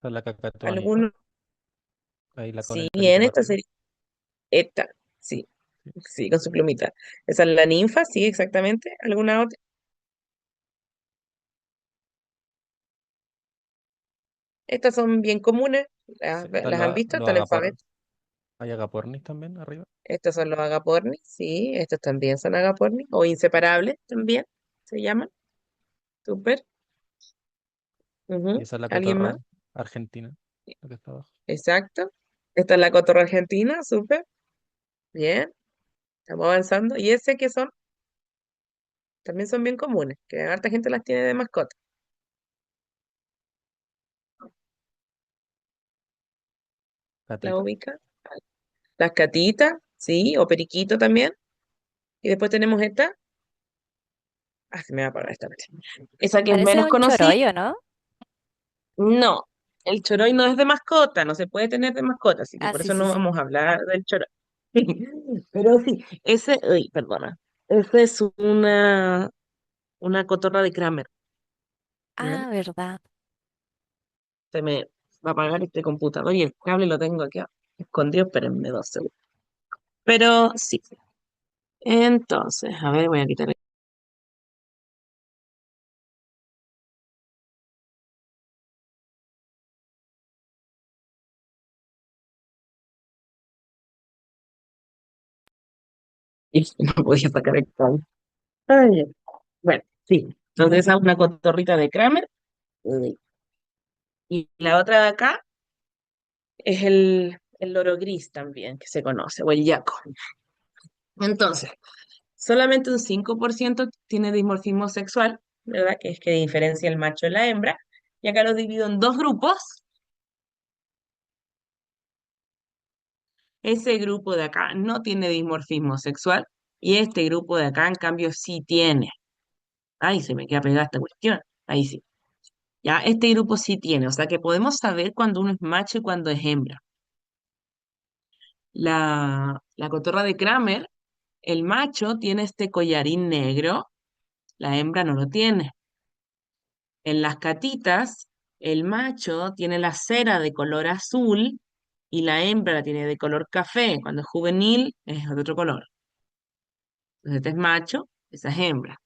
Está la cacatoanita, ¿Alguno? ahí la con Sí, el pelito bien, para esta arriba. sería, esta, sí, Sí. sí, con su plumita. Esa es la ninfa, sí, exactamente. ¿Alguna otra? Estas son bien comunes, Sí, están las han visto, los están en agapor, Favet. hay agapornis también arriba. Estos son los agapornis, sí, estos también son agapornis, o inseparables también, se llaman. Súper. Y Ujú. esa es la ¿Alguien más? cotorra argentina, la que está abajo. Exacto. Esta es la cotorra argentina, súper. Bien, estamos avanzando. Y ese que son, también son bien comunes, que harta gente las tiene de mascota. ¿La Gatita. ubica? Las catitas, sí, o periquito también. Y después tenemos esta. Ah, se me va a parar esta vez. Esa que es Parece menos un conocida. chorollo, ¿no? No, el choroy no es de mascota, no se puede tener de mascota, así que Ah, por sí, eso sí, no sí. vamos a hablar del choroy. Pero sí, ese, uy, perdona, ese es una cotorra de Kramer, ¿ya? Ah, verdad. Se me va a apagar este computador y el cable lo tengo aquí escondido, espérenme 2 segundos. Pero sí, entonces, a ver, voy a quitar. No podía sacar el cable. Ay, bueno, sí, entonces esa es una cotorrita de Kramer. Y la otra de acá es el loro gris también, que se conoce, o el yaco. Entonces, solamente un 5% tiene dimorfismo sexual, ¿verdad? Que es que diferencia el macho de la hembra. Y acá lo divido en dos grupos. Ese grupo de acá no tiene dimorfismo sexual y este grupo de acá, en cambio, sí tiene. Ay, se me queda pegada esta cuestión. Ahí sí. Ya, este grupo sí tiene, o sea que podemos saber cuando uno es macho y cuando es hembra. La cotorra de Kramer, el macho tiene este collarín negro, la hembra no lo tiene. En las catitas, el macho tiene la cera de color azul y la hembra la tiene de color café. Cuando es juvenil es de otro color. Entonces este es macho, esa es hembra.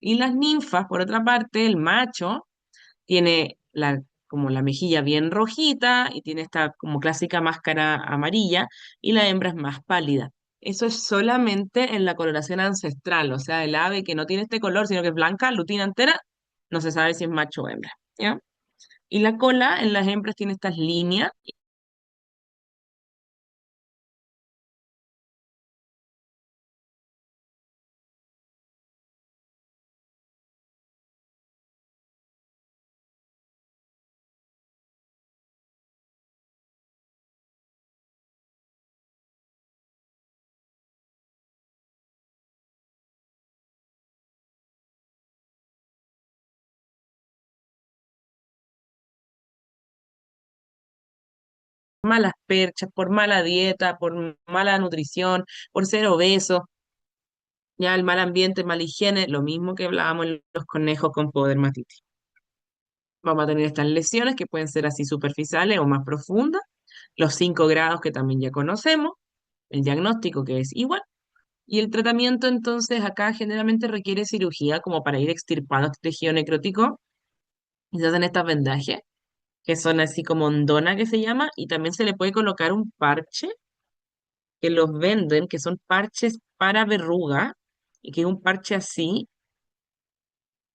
Y las ninfas, por otra parte, el macho tiene como la mejilla bien rojita y tiene esta como clásica máscara amarilla y la hembra es más pálida. Eso es solamente en la coloración ancestral, o sea, el ave que no tiene este color, sino que es blanca, lutina entera, no se sabe si es macho o hembra, ¿ya? Y la cola en las hembras tiene estas líneas. Malas perchas, por mala dieta, por mala nutrición, por ser obeso, ya el mal ambiente, mala higiene, lo mismo que hablábamos en los conejos con podermatitis. Vamos a tener estas lesiones que pueden ser así superficiales o más profundas, los 5 grados que también ya conocemos, el diagnóstico que es igual, y el tratamiento entonces acá generalmente requiere cirugía como para ir extirpando este tejido necrótico, y se hacen estas vendajes, que son así como ondona que se llama, y también se le puede colocar un parche que los venden, que son parches para verruga, y que es un parche así,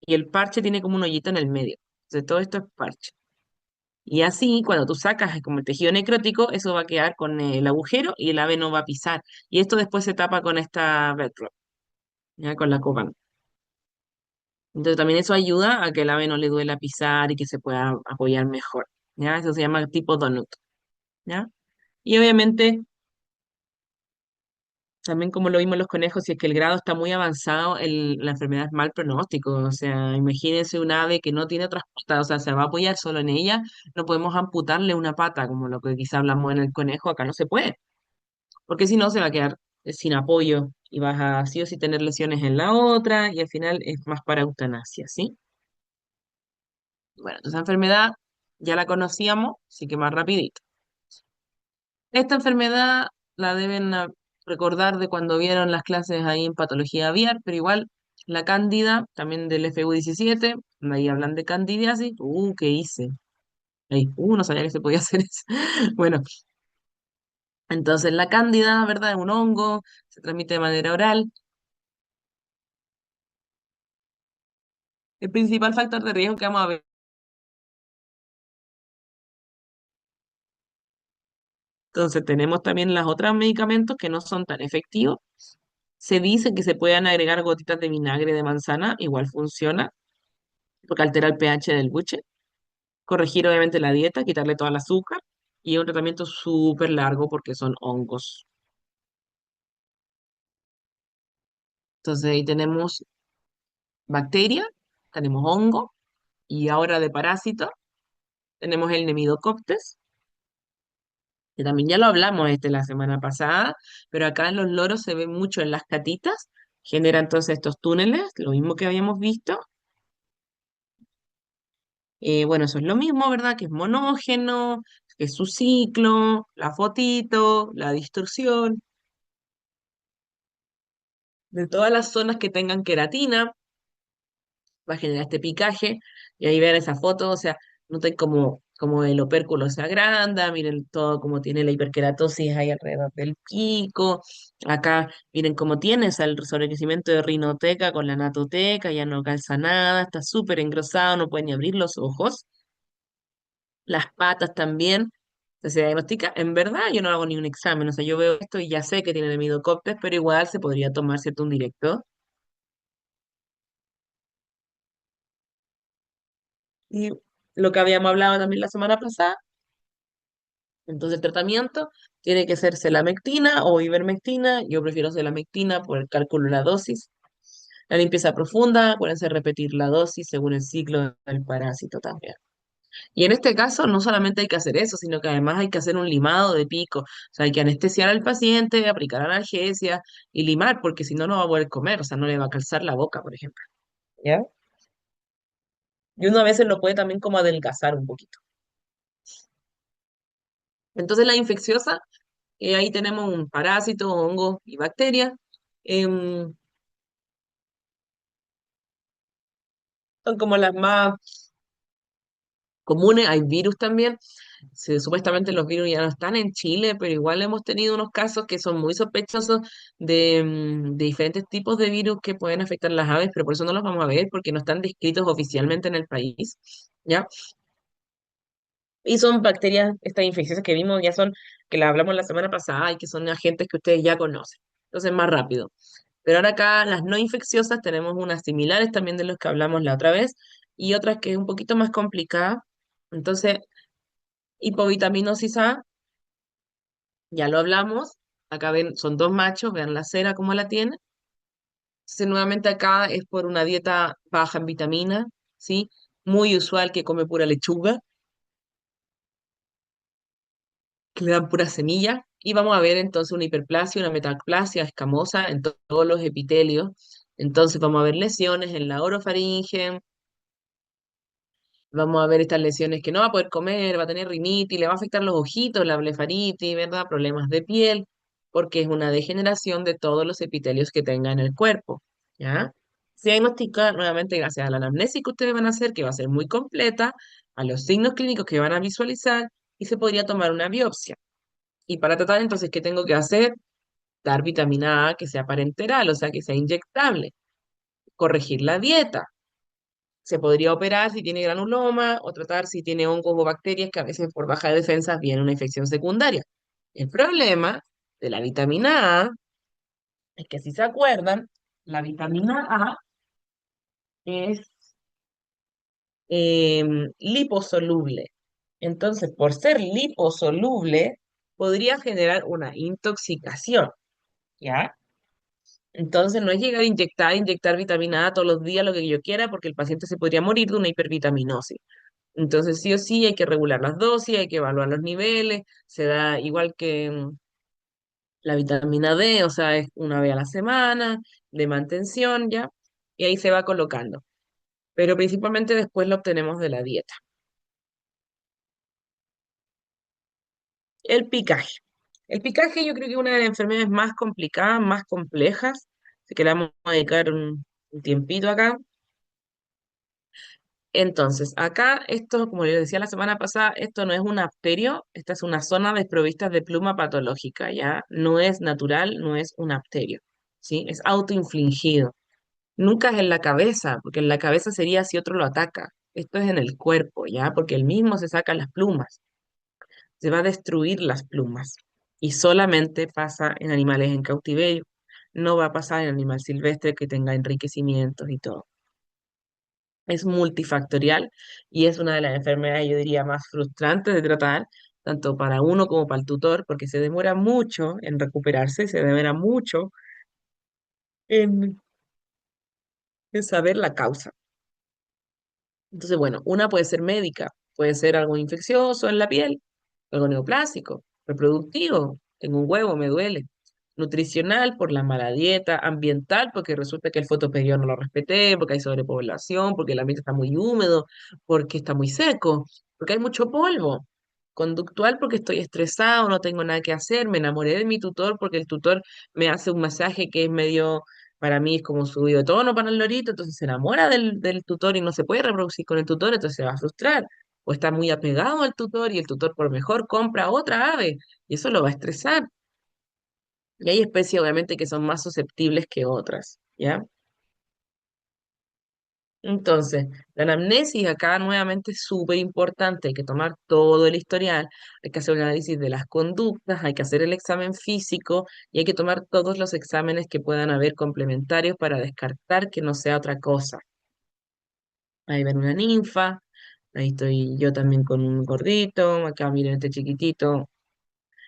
y el parche tiene como un hoyito en el medio. Entonces todo esto es parche. Y así, cuando tú sacas como el tejido necrótico, eso va a quedar con el agujero y el ave no va a pisar. Y esto después se tapa con esta Velcro, ya con la copan. Entonces también eso ayuda a que el ave no le duela pisar y que se pueda apoyar mejor. ¿Ya? Eso se llama tipo donut. ¿Ya? Y obviamente también como lo vimos en los conejos, si es que el grado está muy avanzado, la enfermedad es mal pronóstico. O sea, imagínense un ave que no tiene otras patas, o sea, se va a apoyar solo en ella, no podemos amputarle una pata, como lo que quizá hablamos en el conejo, acá no se puede, porque si no se va a quedar sin apoyo y vas a sí o sí tener lesiones en la otra y al final es más para eutanasia, ¿sí? Bueno, entonces enfermedad. ya la conocíamos, así que más rapidito. Esta enfermedad la deben recordar de cuando vieron las clases ahí en patología aviar, pero igual la cándida, también del FU17, ahí hablan de candidiasis. ¿Qué hice? Ahí, no sabía que se podía hacer eso. Bueno, entonces la cándida, ¿verdad? Es un hongo, se transmite de manera oral. El principal factor de riesgo que vamos a ver. Entonces tenemos también los otros medicamentos que no son tan efectivos. Se dice que se pueden agregar gotitas de vinagre de manzana, igual funciona, porque altera el pH del buche. Corregir obviamente la dieta, quitarle todo el azúcar. Y es un tratamiento súper largo porque son hongos. Entonces ahí tenemos bacteria, tenemos hongo, y ahora de parásito tenemos el Nemidocoptes, que también ya lo hablamos la semana pasada, pero acá en los loros se ve mucho en las catitas, genera entonces estos túneles, lo mismo que habíamos visto. Bueno, eso es lo mismo, ¿verdad? Que es monógeno, que es su ciclo, la fotito, la distorsión, de todas las zonas que tengan queratina, va a generar este picaje, y ahí ver esa foto, o sea, noten como el opérculo se agranda, miren todo como tiene la hiperkeratosis ahí alrededor del pico, acá miren cómo tiene el sobrecrecimiento de rinoteca con la natoteca, ya no calza nada, está súper engrosado, no puede ni abrir los ojos, las patas también. Se diagnostica, en verdad yo no hago ni un examen, o sea, yo veo esto y ya sé que tiene lemidocóptero, pero igual se podría tomar, ¿cierto? Un directo. Y lo que habíamos hablado también la semana pasada, entonces el tratamiento tiene que ser selamectina o ivermectina, yo prefiero selamectina por el cálculo de la dosis. La limpieza profunda, acuérdense de repetir la dosis según el ciclo del parásito también. Y en este caso no solamente hay que hacer eso, sino que además hay que hacer un limado de pico. O sea, hay que anestesiar al paciente, aplicar analgesia y limar, porque si no, no va a poder comer, o sea, no le va a calzar la boca, por ejemplo. ¿Ya? Y uno a veces lo puede también como adelgazar un poquito. Entonces la infecciosa, ahí tenemos un parásito, hongo y bacteria. Em, Son como las más comunes, hay virus también. Supuestamente los virus ya no están en Chile, pero igual hemos tenido unos casos que son muy sospechosos de diferentes tipos de virus que pueden afectar las aves, pero por eso no los vamos a ver, porque no están descritos oficialmente en el país, ¿ya? Y son bacterias, estas infecciosas que vimos, ya son, que las hablamos la semana pasada y que son agentes que ustedes ya conocen. Entonces, más rápido. Pero ahora acá, las no infecciosas, tenemos unas similares también de los que hablamos la otra vez y otras que es un poquito más complicada. Entonces, hipovitaminosis A, ya lo hablamos. Acá ven, son dos machos, vean la cera como la tiene. Entonces, nuevamente acá es por una dieta baja en vitamina, ¿sí? Muy usual que come pura lechuga, que le dan pura semilla. Y vamos a ver entonces una hiperplasia, una metaplasia escamosa en todos los epitelios. Entonces vamos a ver lesiones en la orofaringe, vamos a ver estas lesiones que no va a poder comer, va a tener rinitis, le va a afectar los ojitos, la blefaritis, ¿verdad? Problemas de piel, porque es una degeneración de todos los epitelios que tenga en el cuerpo, ¿ya? Se diagnostica nuevamente gracias a la anamnesis que ustedes van a hacer, que va a ser muy completa, a los signos clínicos que van a visualizar, y se podría tomar una biopsia. Y para tratar entonces, ¿qué tengo que hacer? Dar vitamina A que sea parenteral, o sea, que sea inyectable. Corregir la dieta. Se podría operar si tiene granuloma o tratar si tiene hongos o bacterias que a veces por baja de defensa viene una infección secundaria. El problema de la vitamina A es que si se acuerdan, la vitamina A es liposoluble. Entonces, por ser liposoluble, podría generar una intoxicación, ¿ya? Entonces, no es llegar a inyectar vitamina A todos los días, lo que yo quiera, porque el paciente se podría morir de una hipervitaminosis. Entonces, sí o sí, hay que regular las dosis, hay que evaluar los niveles, se da igual que la vitamina D, o sea, es una vez a la semana, de mantención, ¿ya? Y ahí se va colocando. Pero principalmente después lo obtenemos de la dieta. El picaje. El picaje yo creo que es una de las enfermedades más complicadas, más complejas, así que le vamos a dedicar un tiempito acá. Entonces, acá esto, como les decía la semana pasada, esto no es un apterio, esta es una zona desprovista de pluma patológica, ¿ya? No es natural, no es un apterio, ¿sí? Es autoinfligido. Nunca es en la cabeza, porque en la cabeza sería si otro lo ataca. Esto es en el cuerpo, ¿ya? Porque él mismo se saca las plumas, se va a destruir las plumas. Y solamente pasa en animales en cautiverio, no va a pasar en animal silvestre que tenga enriquecimientos y todo. Es multifactorial y es una de las enfermedades, yo diría, más frustrantes de tratar, tanto para uno como para el tutor, porque se demora mucho en recuperarse, se demora mucho en, en saber la causa. Entonces, bueno, una puede ser médica, puede ser algo infeccioso en la piel, algo neoplásico, reproductivo, tengo un huevo, me duele. Nutricional por la mala dieta, ambiental porque resulta que el fotoperiodo no lo respeté, porque hay sobrepoblación, porque el ambiente está muy húmedo, porque está muy seco, porque hay mucho polvo. Conductual porque estoy estresado, no tengo nada que hacer, me enamoré de mi tutor porque el tutor me hace un masaje que es medio, para mí es como subido de tono para el lorito, entonces se enamora del tutor y no se puede reproducir con el tutor, entonces se va a frustrar. O está muy apegado al tutor y el tutor por mejor compra otra ave y eso lo va a estresar. Y hay especies obviamente que son más susceptibles que otras, ¿ya? Entonces, la anamnesis acá nuevamente es súper importante, hay que tomar todo el historial, hay que hacer un análisis de las conductas, hay que hacer el examen físico y hay que tomar todos los exámenes que puedan haber complementarios para descartar que no sea otra cosa. Ahí ven una ninfa, ahí estoy yo también con un gordito, acá miren este chiquitito,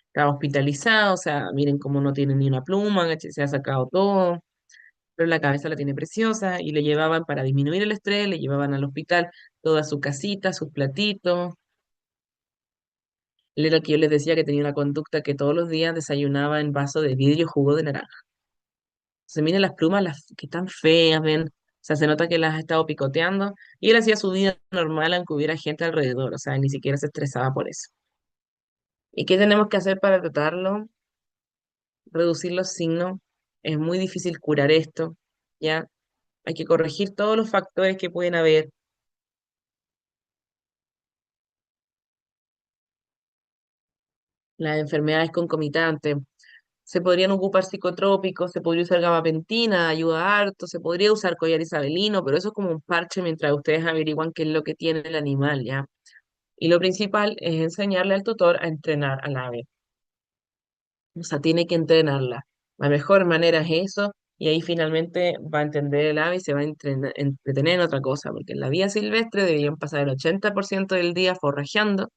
está hospitalizado, o sea, miren cómo no tiene ni una pluma, se ha sacado todo, pero la cabeza la tiene preciosa y le llevaban para disminuir el estrés, le llevaban al hospital toda su casita, sus platitos. Él era el que yo les decía que tenía una conducta que todos los días desayunaba en vaso de vidrio jugo de naranja. Se miren las plumas, las que están feas, ven. O sea, se nota que las ha estado picoteando y él hacía su vida normal aunque hubiera gente alrededor, o sea, ni siquiera se estresaba por eso. ¿Y qué tenemos que hacer para tratarlo? Reducir los signos. Es muy difícil curar esto, ¿ya? Hay que corregir todos los factores que pueden haber. Las enfermedades concomitantes. Se podrían ocupar psicotrópicos, se podría usar gabapentina, ayuda harto, se podría usar collar isabelino, pero eso es como un parche mientras ustedes averiguan qué es lo que tiene el animal, ¿ya? Y lo principal es enseñarle al tutor a entrenar al ave. O sea, tiene que entrenarla. La mejor manera es eso, y ahí finalmente va a entender el ave y se va a entretener en otra cosa, porque en la vida silvestre deberían pasar el 80% del día forrajeando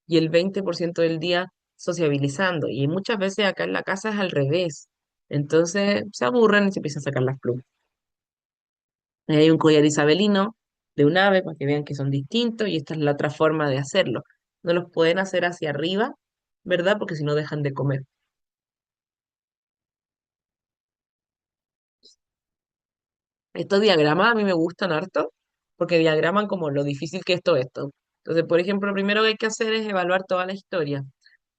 y el 20% del día sociabilizando. Y muchas veces acá en la casa es al revés. Entonces se aburren y se empiezan a sacar las plumas. Ahí hay un collar isabelino de un ave para que vean que son distintos y esta es la otra forma de hacerlo. No los pueden hacer hacia arriba, ¿verdad? Porque si no dejan de comer. Estos diagramas a mí me gustan harto porque diagraman como lo difícil que es todo esto. Entonces, por ejemplo, lo primero que hay que hacer es evaluar toda la historia.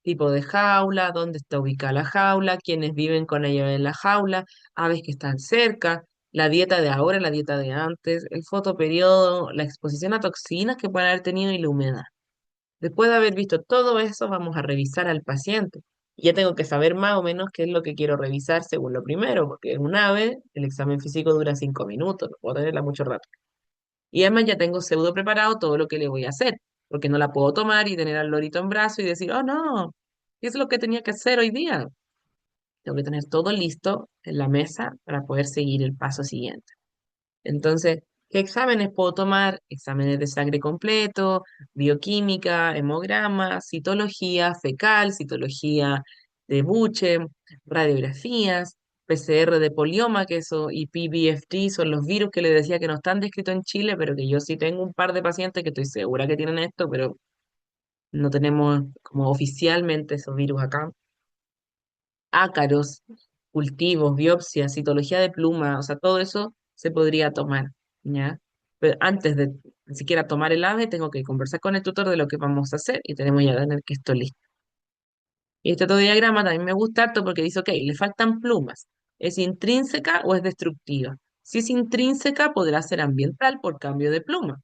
Tipo de jaula, dónde está ubicada la jaula, quiénes viven con ella en la jaula, aves que están cerca, la dieta de ahora, la dieta de antes, el fotoperiodo, la exposición a toxinas que pueden haber tenido y la humedad. Después de haber visto todo eso, vamos a revisar al paciente. Y ya tengo que saber más o menos qué es lo que quiero revisar según lo primero, porque en un ave el examen físico dura 5 minutos, no puedo tenerla mucho rato. Y además ya tengo pseudo preparado todo lo que le voy a hacer, porque no la puedo tomar y tener al lorito en brazo y decir, oh no, ¿qué es lo que tenía que hacer hoy día? Tengo que tener todo listo en la mesa para poder seguir el paso siguiente. Entonces, ¿qué exámenes puedo tomar? Exámenes de sangre completo, bioquímica, hemograma, citología fecal, citología de buche, radiografías, PCR de polioma, que eso, y PBFT son los virus que les decía que no están descritos en Chile, pero que yo sí tengo un par de pacientes que estoy segura que tienen esto, pero no tenemos como oficialmente esos virus acá. Ácaros, cultivos, biopsias, citología de pluma, o sea, todo eso se podría tomar, ¿ya? Pero antes de siquiera tomar el ave, tengo que conversar con el tutor de lo que vamos a hacer y tenemos ya que tener que esto listo. Y este otro diagrama también me gusta harto porque dice, ok, le faltan plumas. ¿Es intrínseca o es destructiva? Si es intrínseca, podrá ser ambiental por cambio de pluma.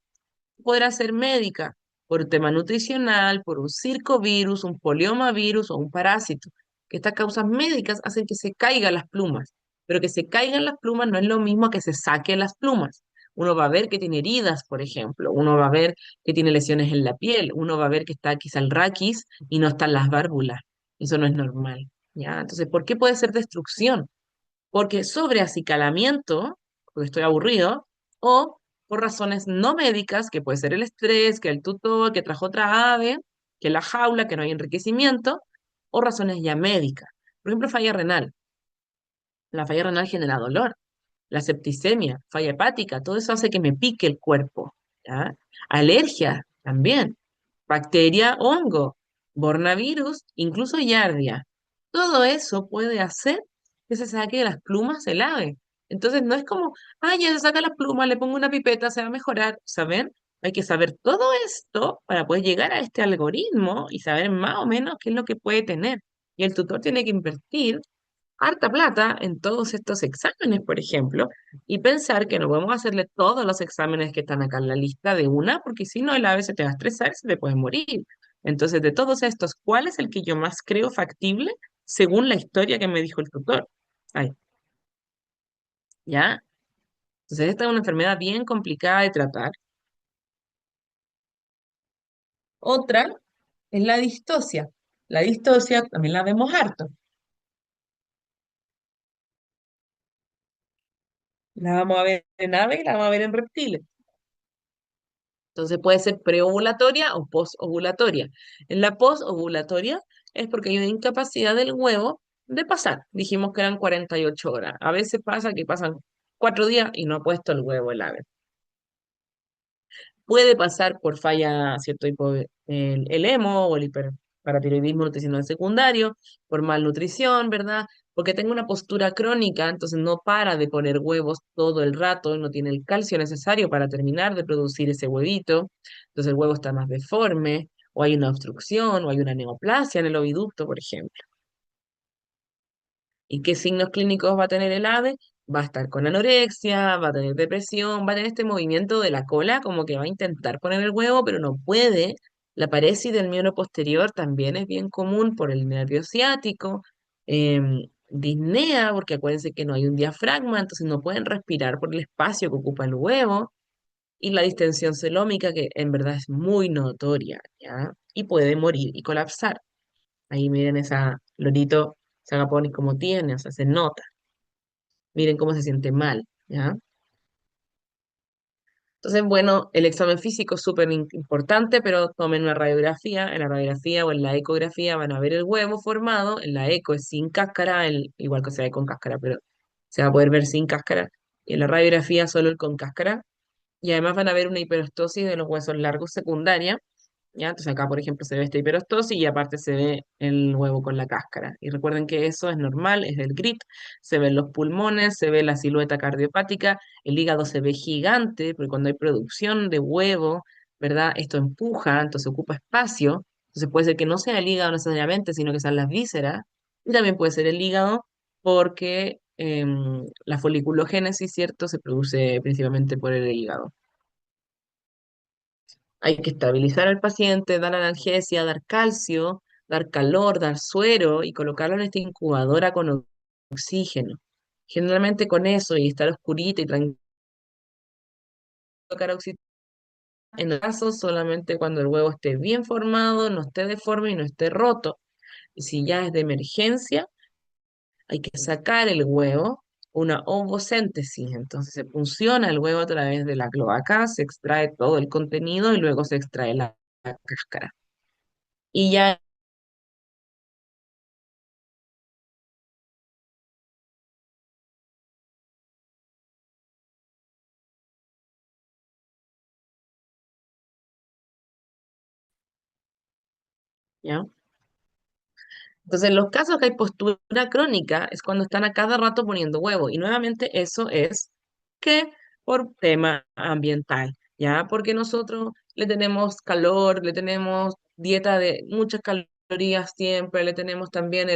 Podrá ser médica por un tema nutricional, por un circovirus, un poliomavirus o un parásito. Que estas causas médicas hacen que se caigan las plumas. Pero que se caigan las plumas no es lo mismo que se saquen las plumas. Uno va a ver que tiene heridas, por ejemplo. Uno va a ver que tiene lesiones en la piel. Uno va a ver que está quizá el raquis y no están las válvulas. Eso no es normal. ¿Ya? Entonces, ¿por qué puede ser destrucción? Porque sobre acicalamiento, porque estoy aburrido, o por razones no médicas, que puede ser el estrés, que el tutor, que trajo otra ave, que la jaula, que no hay enriquecimiento, o razones ya médicas. Por ejemplo, falla renal. La falla renal genera dolor, la septicemia, falla hepática, todo eso hace que me pique el cuerpo, ¿ya? Alergia también, bacteria, hongo, bornavirus, incluso yardia. Todo eso puede hacer que se saque de las plumas el ave. Entonces no es como, ah, ya se saca las plumas, le pongo una pipeta, se va a mejorar, ¿saben? Hay que saber todo esto para poder llegar a este algoritmo y saber más o menos qué es lo que puede tener. Y el tutor tiene que invertir harta plata en todos estos exámenes, por ejemplo, y pensar que no podemos hacerle todos los exámenes que están acá en la lista de una, porque si no, el ave se te va a estresar y se te puede morir. Entonces, de todos estos, ¿cuál es el que yo más creo factible según la historia que me dijo el tutor? Ay, ¿ya? Entonces, esta es una enfermedad bien complicada de tratar. Otra es la distocia. La distocia también la vemos harto. La vamos a ver en aves y la vamos a ver en reptiles. Entonces puede ser preovulatoria o posovulatoria. En la posovulatoria es porque hay una incapacidad del huevo de pasar. Dijimos que eran 48 horas. A veces pasa que pasan 4 días y no ha puesto el huevo el ave. Puede pasar por falla, ¿cierto? El hemo o el hiperparatiroidismo nutricional secundario, por malnutrición, ¿verdad? Porque tengo una postura crónica, entonces no para de poner huevos todo el rato, no tiene el calcio necesario para terminar de producir ese huevito, entonces el huevo está más deforme, o hay una obstrucción, o hay una neoplasia en el oviducto, por ejemplo. ¿Y qué signos clínicos va a tener el ave? Va a estar con anorexia, va a tener depresión, va a tener este movimiento de la cola, como que va a intentar poner el huevo, pero no puede. La paresis del miembro posterior también es bien común por el nervio ciático. Disnea, porque acuérdense que no hay un diafragma, entonces no pueden respirar por el espacio que ocupa el huevo. Y la distensión celómica, que en verdad es muy notoria, ¿ya? Y puede morir y colapsar. Ahí miren esa lorito, se agapones como tiene, o sea, se nota. Miren cómo se siente mal, ¿ya? Entonces, bueno, el examen físico es súper importante, pero tomen una radiografía. En la radiografía o en la ecografía van a ver el huevo formado. En la eco es sin cáscara, igual que se ve con cáscara, pero se va a poder ver sin cáscara. Y en la radiografía solo el con cáscara. Y además van a ver una hiperostosis de los huesos largos secundaria. ¿Ya? Entonces acá, por ejemplo, se ve esta hiperostosis y aparte se ve el huevo con la cáscara. Y recuerden que eso es normal, es del GRIT, se ven los pulmones, se ve la silueta cardiopática, el hígado se ve gigante, porque cuando hay producción de huevo, ¿verdad? Esto empuja, entonces ocupa espacio. Entonces puede ser que no sea el hígado necesariamente, sino que sean las vísceras. Y también puede ser el hígado porque la foliculogénesis, ¿cierto? Se produce principalmente por el hígado. Hay que estabilizar al paciente, dar analgesia, dar calcio, dar calor, dar suero y colocarlo en esta incubadora con oxígeno. Generalmente con eso y estar oscurita y tranquila, colocar oxígeno en el caso solamente cuando el huevo esté bien formado, no esté deforme y no esté roto. Y si ya es de emergencia, hay que sacar el huevo, una ovocéntesis. Entonces se funciona el huevo a través de la cloaca, se extrae todo el contenido y luego se extrae la cáscara. Y ya, ¿ya? Entonces, en los casos que hay postura crónica es cuando están a cada rato poniendo huevo. Y nuevamente eso es que por tema ambiental, ¿ya? Porque nosotros le tenemos calor, le tenemos dieta de muchas calorías calorías siempre, le tenemos también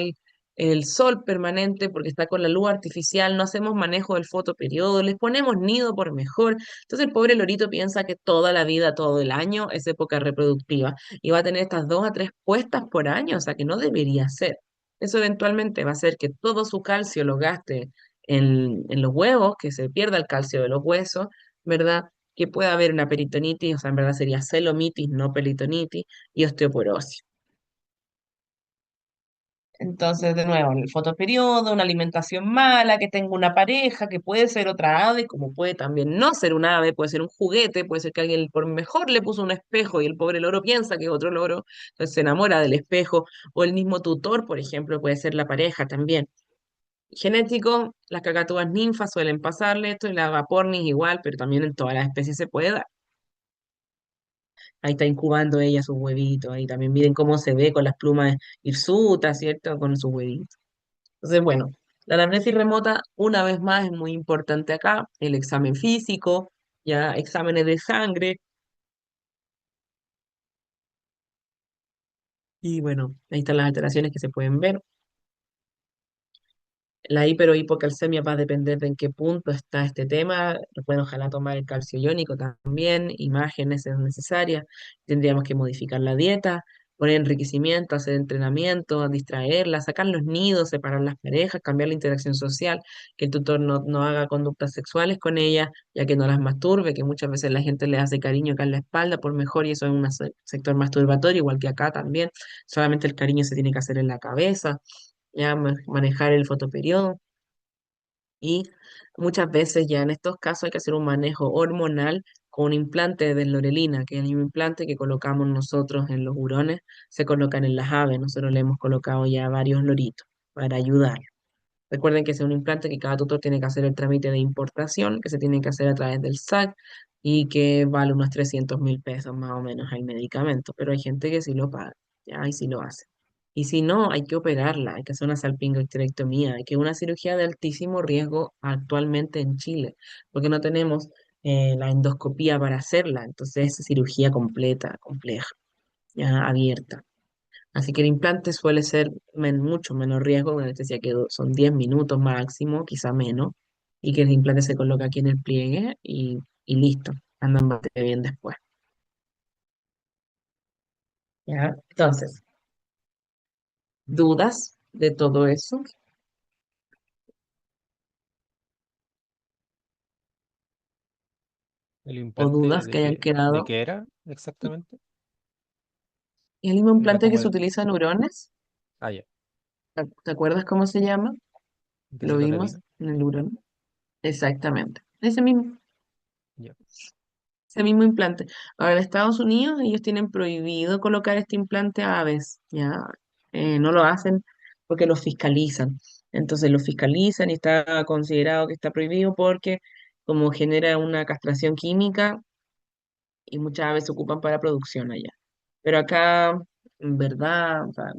el sol permanente porque está con la luz artificial, no hacemos manejo del fotoperiodo, les ponemos nido por mejor. Entonces el pobre lorito piensa que toda la vida, todo el año es época reproductiva y va a tener estas 2 a 3 puestas por año, o sea que no debería ser. Eso eventualmente va a hacer que todo su calcio lo gaste en los huevos, que se pierda el calcio de los huesos, ¿verdad? Que pueda haber una peritonitis, o sea, en verdad sería celomitis, no peritonitis, y osteoporosis. Entonces, de nuevo, el fotoperiodo, una alimentación mala, que tenga una pareja, que puede ser otra ave, como puede también no ser un ave, puede ser un juguete, puede ser que alguien por mejor le puso un espejo y el pobre loro piensa que es otro loro, entonces se enamora del espejo, o el mismo tutor, por ejemplo, puede ser la pareja también. Genético, las cacatúas ninfas suelen pasarle esto y la agapornis igual, pero también en todas las especies se puede dar. Ahí está incubando ella sus huevitos, ahí también miren cómo se ve con las plumas hirsutas, ¿cierto? Con sus huevitos. Entonces, bueno, la anamnesis remota, una vez más, es muy importante acá, el examen físico, ya exámenes de sangre, y bueno, ahí están las alteraciones que se pueden ver. La hiper o hipocalcemia va a depender de en qué punto está este tema. Bueno, ojalá tomar el calcio iónico también, imágenes es necesarias. Tendríamos que modificar la dieta, poner enriquecimiento, hacer entrenamiento, distraerla, sacar los nidos, separar las parejas, cambiar la interacción social, que el tutor no haga conductas sexuales con ella, ya que no las masturbe, que muchas veces la gente le hace cariño acá en la espalda por mejor y eso es un sector masturbatorio, igual que acá también. Solamente el cariño se tiene que hacer en la cabeza, ya manejar el fotoperiodo. Y muchas veces ya en estos casos hay que hacer un manejo hormonal con un implante de lorelina, que es el mismo implante que colocamos nosotros en los hurones, se colocan en las aves. Nosotros le hemos colocado ya varios loritos para ayudar. Recuerden que es un implante que cada tutor tiene que hacer el trámite de importación, que se tiene que hacer a través del SAC y que vale unos 300.000 pesos más o menos el medicamento, pero hay gente que sí lo paga, ya, y sí lo hace. Y si no, hay que operarla, hay que hacer una salpingohisterectomía, hay que una cirugía de altísimo riesgo actualmente en Chile, porque no tenemos la endoscopía para hacerla, entonces es cirugía completa, compleja, ya abierta. Así que el implante suele ser mucho menos riesgo, una anestesia que son 10 minutos máximo, quizá menos, y que el implante se coloca aquí en el pliegue y listo, andan bastante bien después. ¿Ya? Entonces, ¿dudas de todo eso? ¿El ¿O implante dudas que hayan de quedado? qué era exactamente? ¿Y el mismo Era implante que como se el... utiliza en neurones? Ah, ya, ¿Te acuerdas cómo se llama? Lo vimos beta-citolina. en el neurón. Exactamente. Ese mismo. Ya. Ese mismo implante. Ahora, en Estados Unidos, ellos tienen prohibido colocar este implante a aves, ¿ya? No lo hacen porque lo fiscalizan. Entonces lo fiscalizan y está considerado que está prohibido porque como genera una castración química y muchas aves se ocupan para producción allá. Pero acá, en verdad, o sea,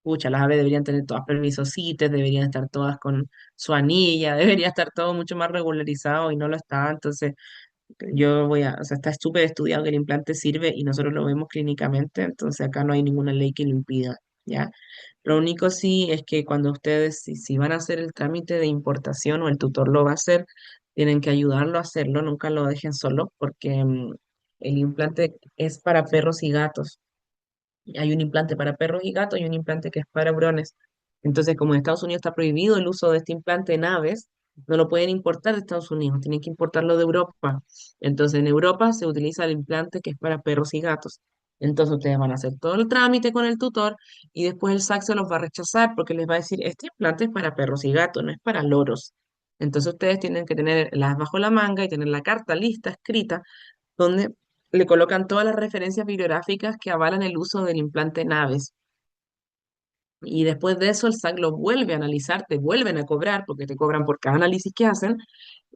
pucha, las aves deberían tener todas permiso CITES, deberían estar todas con su anilla, debería estar todo mucho más regularizado y no lo está. Entonces, o sea, está súper estudiado que el implante sirve y nosotros lo vemos clínicamente, entonces acá no hay ninguna ley que lo impida, ¿ya? Lo único sí es que cuando ustedes, si van a hacer el trámite de importación o el tutor lo va a hacer, tienen que ayudarlo a hacerlo, nunca lo dejen solo porque el implante es para perros y gatos. Hay un implante para perros y gatos y un implante que es para hurones. Entonces, como en Estados Unidos está prohibido el uso de este implante en aves, no lo pueden importar de Estados Unidos, tienen que importarlo de Europa. Entonces, en Europa se utiliza el implante que es para perros y gatos. Entonces, ustedes van a hacer todo el trámite con el tutor y después el SAC se los va a rechazar porque les va a decir, este implante es para perros y gatos, no es para loros. Entonces, ustedes tienen que tener las bajo la manga y tener la carta lista, escrita, donde le colocan todas las referencias bibliográficas que avalan el uso del implante Naves. Y después de eso, el SAC lo vuelve a analizar, te vuelven a cobrar, porque te cobran por cada análisis que hacen,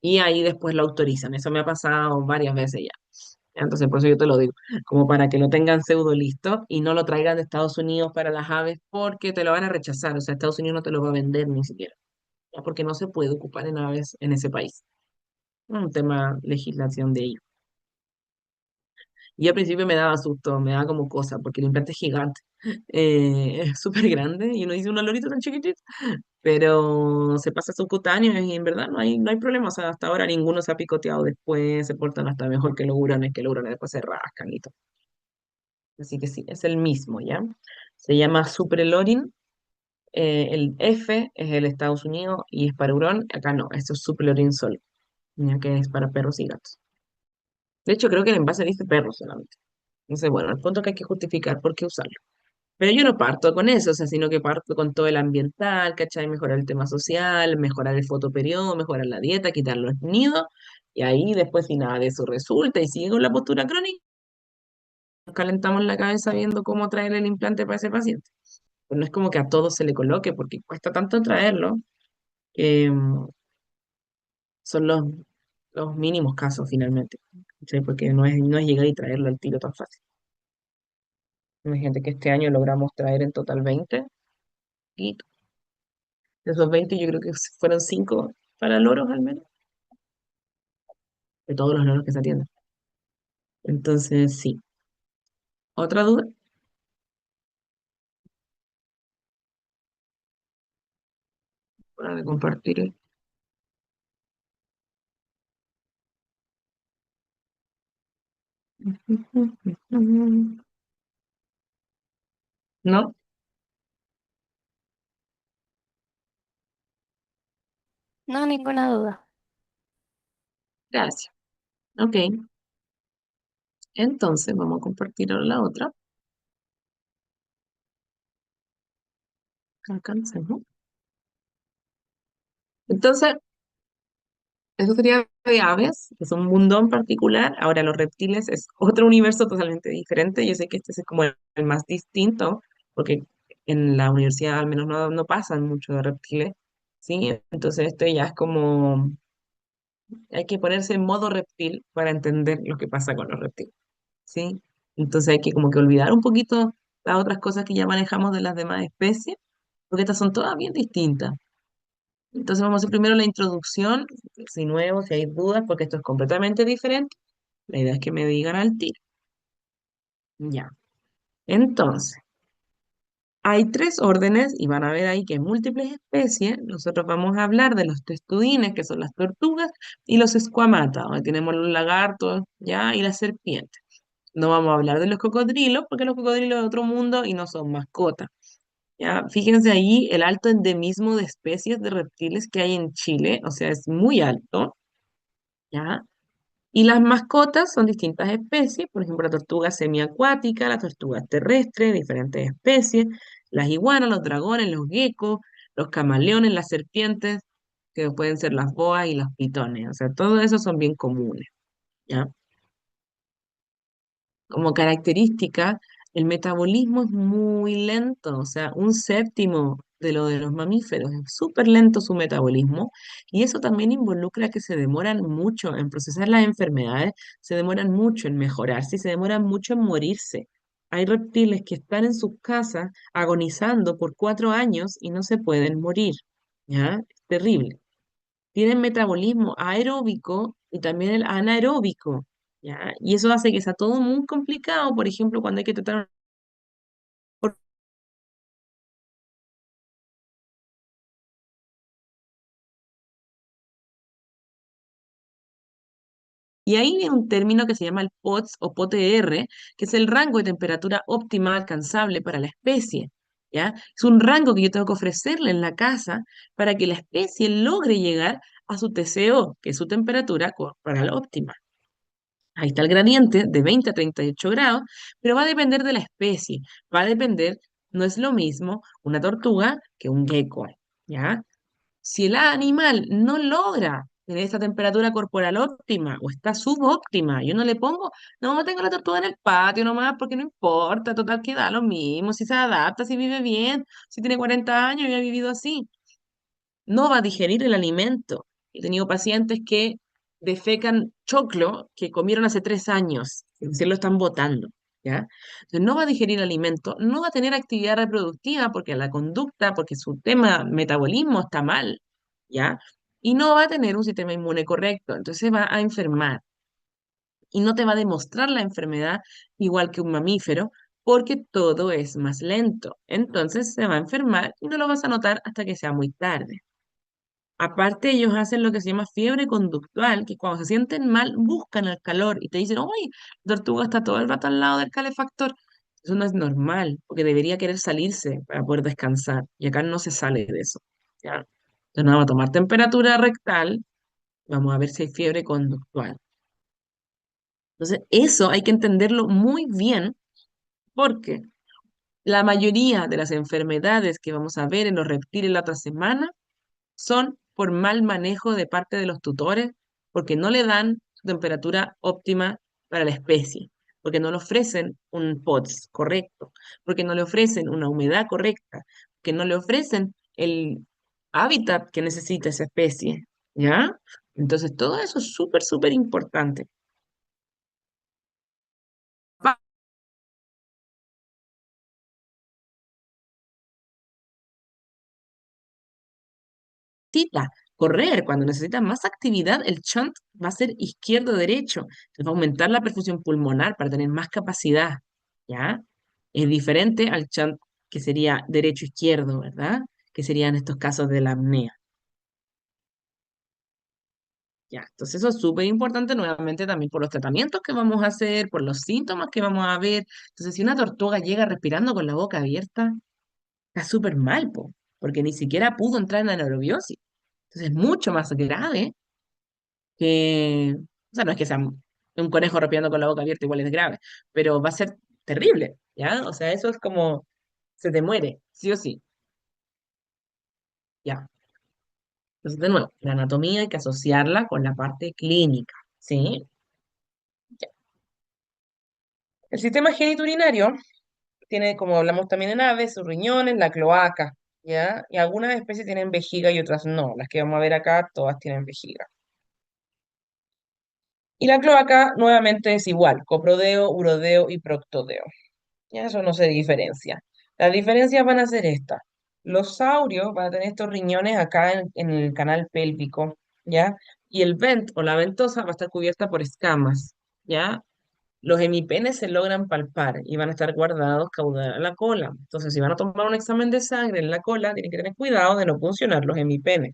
y ahí después lo autorizan. Eso me ha pasado varias veces ya. Entonces, por eso yo te lo digo, como para que lo tengan pseudo listo y no lo traigan de Estados Unidos para las aves, porque te lo van a rechazar. O sea, Estados Unidos no te lo va a vender ni siquiera, ya, porque no se puede ocupar en aves en ese país. Un tema legislación de ellos. Y al principio me daba susto, me daba como cosa, porque el implante es gigante, es súper grande y uno dice un olorito tan chiquitito, pero se pasa subcutáneo y en verdad no hay problema. O sea, hasta ahora ninguno se ha picoteado después, se portan hasta mejor que los hurones después se rascan y todo. Así que sí, es el mismo, ¿ya? Se llama Suprelorin, el F es el Estados Unidos y es para hurón, acá no, esto es Suprelorin solo, ya que es para perros y gatos. De hecho, creo que el envase dice perros solamente. Entonces, bueno, el punto es que hay que justificar por qué usarlo. Pero yo no parto con eso, o sea, sino que parto con todo el ambiental, ¿cachai? Mejorar el tema social, mejorar el fotoperiodo, mejorar la dieta, quitar los nidos, y ahí después si nada de eso resulta y sigue con la postura crónica, nos calentamos la cabeza viendo cómo traer el implante para ese paciente. Pues no es como que a todos se le coloque, porque cuesta tanto traerlo, que son los mínimos casos finalmente, ¿cachai? Porque no es llegar y traerlo al tiro tan fácil. Imagínate que este año logramos traer en total 20 y de esos 20 yo creo que fueron 5 para loros al menos, de todos los loros que se atienden. Entonces, sí. ¿Otra duda? Para de compartir. ¿No? No, ninguna duda. Gracias. Ok. Entonces, vamos a compartir ahora la otra. Alcancemos. Entonces, eso sería de aves, que es un mundo en particular. Ahora, los reptiles es otro universo totalmente diferente. Yo sé que este es como el más distinto, porque en la universidad al menos no pasan mucho de reptiles, ¿sí? Entonces, esto ya es como, hay que ponerse en modo reptil para entender lo que pasa con los reptiles, ¿sí? Entonces, hay que como que olvidar un poquito las otras cosas que ya manejamos de las demás especies, porque estas son todas bien distintas. Entonces vamos a hacer primero la introducción, si nuevo, si hay dudas, porque esto es completamente diferente. La idea es que me digan al tiro. Ya. Entonces, hay tres órdenes y van a ver ahí que hay múltiples especies. Nosotros vamos a hablar de los testudines, que son las tortugas, y los escuamatas, donde tenemos los lagartos, ya, y las serpientes. No vamos a hablar de los cocodrilos, porque los cocodrilos de otro mundo y no son mascotas. Ya, fíjense ahí el alto endemismo de especies de reptiles que hay en Chile, o sea, es muy alto. ¿Ya? Y las mascotas son distintas especies, por ejemplo, la tortuga semiacuática, la tortuga terrestre, diferentes especies, las iguanas, los dragones, los geckos, los camaleones, las serpientes, que pueden ser las boas y los pitones, o sea, todo eso son bien comunes, ¿ya? Como característica, el metabolismo es muy lento, o sea, un séptimo de lo de los mamíferos, es súper lento su metabolismo y eso también involucra que se demoran mucho en procesar las enfermedades, se demoran mucho en mejorarse y se demoran mucho en morirse. Hay reptiles que están en sus casas agonizando por 4 años y no se pueden morir, ¿ya? Es terrible. Tienen metabolismo aeróbico y también el anaeróbico, ¿ya? Y eso hace que sea todo muy complicado, por ejemplo, cuando hay que tratar... Y ahí hay un término que se llama el POTS o POTR, que es el rango de temperatura óptima alcanzable para la especie, ¿ya? Es un rango que yo tengo que ofrecerle en la casa para que la especie logre llegar a su TCO, que es su temperatura corporal óptima. Ahí está el gradiente de 20 a 38 grados, pero va a depender de la especie. Va a depender, no es lo mismo una tortuga que un gecko, ¿ya? Si el animal no logra tener esa temperatura corporal óptima o está subóptima, yo no le pongo, no, tengo la tortuga en el patio nomás porque no importa, total que da lo mismo, si se adapta, si vive bien, si tiene 40 años y ha vivido así no va a digerir el alimento. He tenido pacientes que defecan choclo que comieron hace 3 años, es decir, lo están botando, ¿ya? Entonces no va a digerir alimento, no va a tener actividad reproductiva porque la conducta, porque su tema metabolismo está mal, ¿ya? Y no va a tener un sistema inmune correcto, entonces va a enfermar. y no te va a demostrar la enfermedad igual que un mamífero, porque todo es más lento. Entonces se va a enfermar y no lo vas a notar hasta que sea muy tarde. Aparte, ellos hacen lo que se llama fiebre conductual, que cuando se sienten mal buscan el calor y te dicen, uy, la tortuga está todo el rato al lado del calefactor. Eso no es normal, porque debería querer salirse para poder descansar. Y acá no se sale de eso. ¿Ya? Entonces, nada, vamos a tomar temperatura rectal, vamos a ver si hay fiebre conductual. Entonces, eso hay que entenderlo muy bien, porque la mayoría de las enfermedades que vamos a ver en los reptiles la otra semana son por mal manejo de parte de los tutores, porque no le dan su temperatura óptima para la especie, porque no le ofrecen un POTS correcto, porque no le ofrecen una humedad correcta, que no le ofrecen el hábitat que necesita esa especie, ¿ya? Entonces, todo eso es súper, súper importante. Necesita correr, cuando necesita más actividad, el shunt va a ser izquierdo-derecho. Entonces va a aumentar la perfusión pulmonar para tener más capacidad, ¿ya? Es diferente al shunt que sería derecho-izquierdo, ¿verdad? Que serían estos casos de la apnea. Ya, entonces eso es súper importante nuevamente también por los tratamientos que vamos a hacer, por los síntomas que vamos a ver. Entonces, si una tortuga llega respirando con la boca abierta, está súper mal, po, porque ni siquiera pudo entrar en la anaerobiosis. Entonces, es mucho más grave que, o sea, no es que sea un conejo respirando con la boca abierta, igual es grave, pero va a ser terrible, ¿ya? O sea, eso es como, se te muere, sí o sí, ya. Entonces, de nuevo, la anatomía hay que asociarla con la parte clínica, ¿sí? Ya. El sistema genitourinario tiene, como hablamos también en aves, sus riñones, la cloaca, ¿ya? Y algunas especies tienen vejiga y otras no. Las que vamos a ver acá, todas tienen vejiga. Y la cloaca nuevamente es igual, coprodeo, urodeo y proctodeo. Ya eso no se diferencia. Las diferencias van a ser estas. Los saurios van a tener estos riñones acá en el canal pélvico, ¿ya? Y el vent o la ventosa va a estar cubierta por escamas, ¿ya? Los hemipenes se logran palpar y van a estar guardados caudal a la cola. Entonces, si van a tomar un examen de sangre en la cola, tienen que tener cuidado de no funcionar los hemipenes.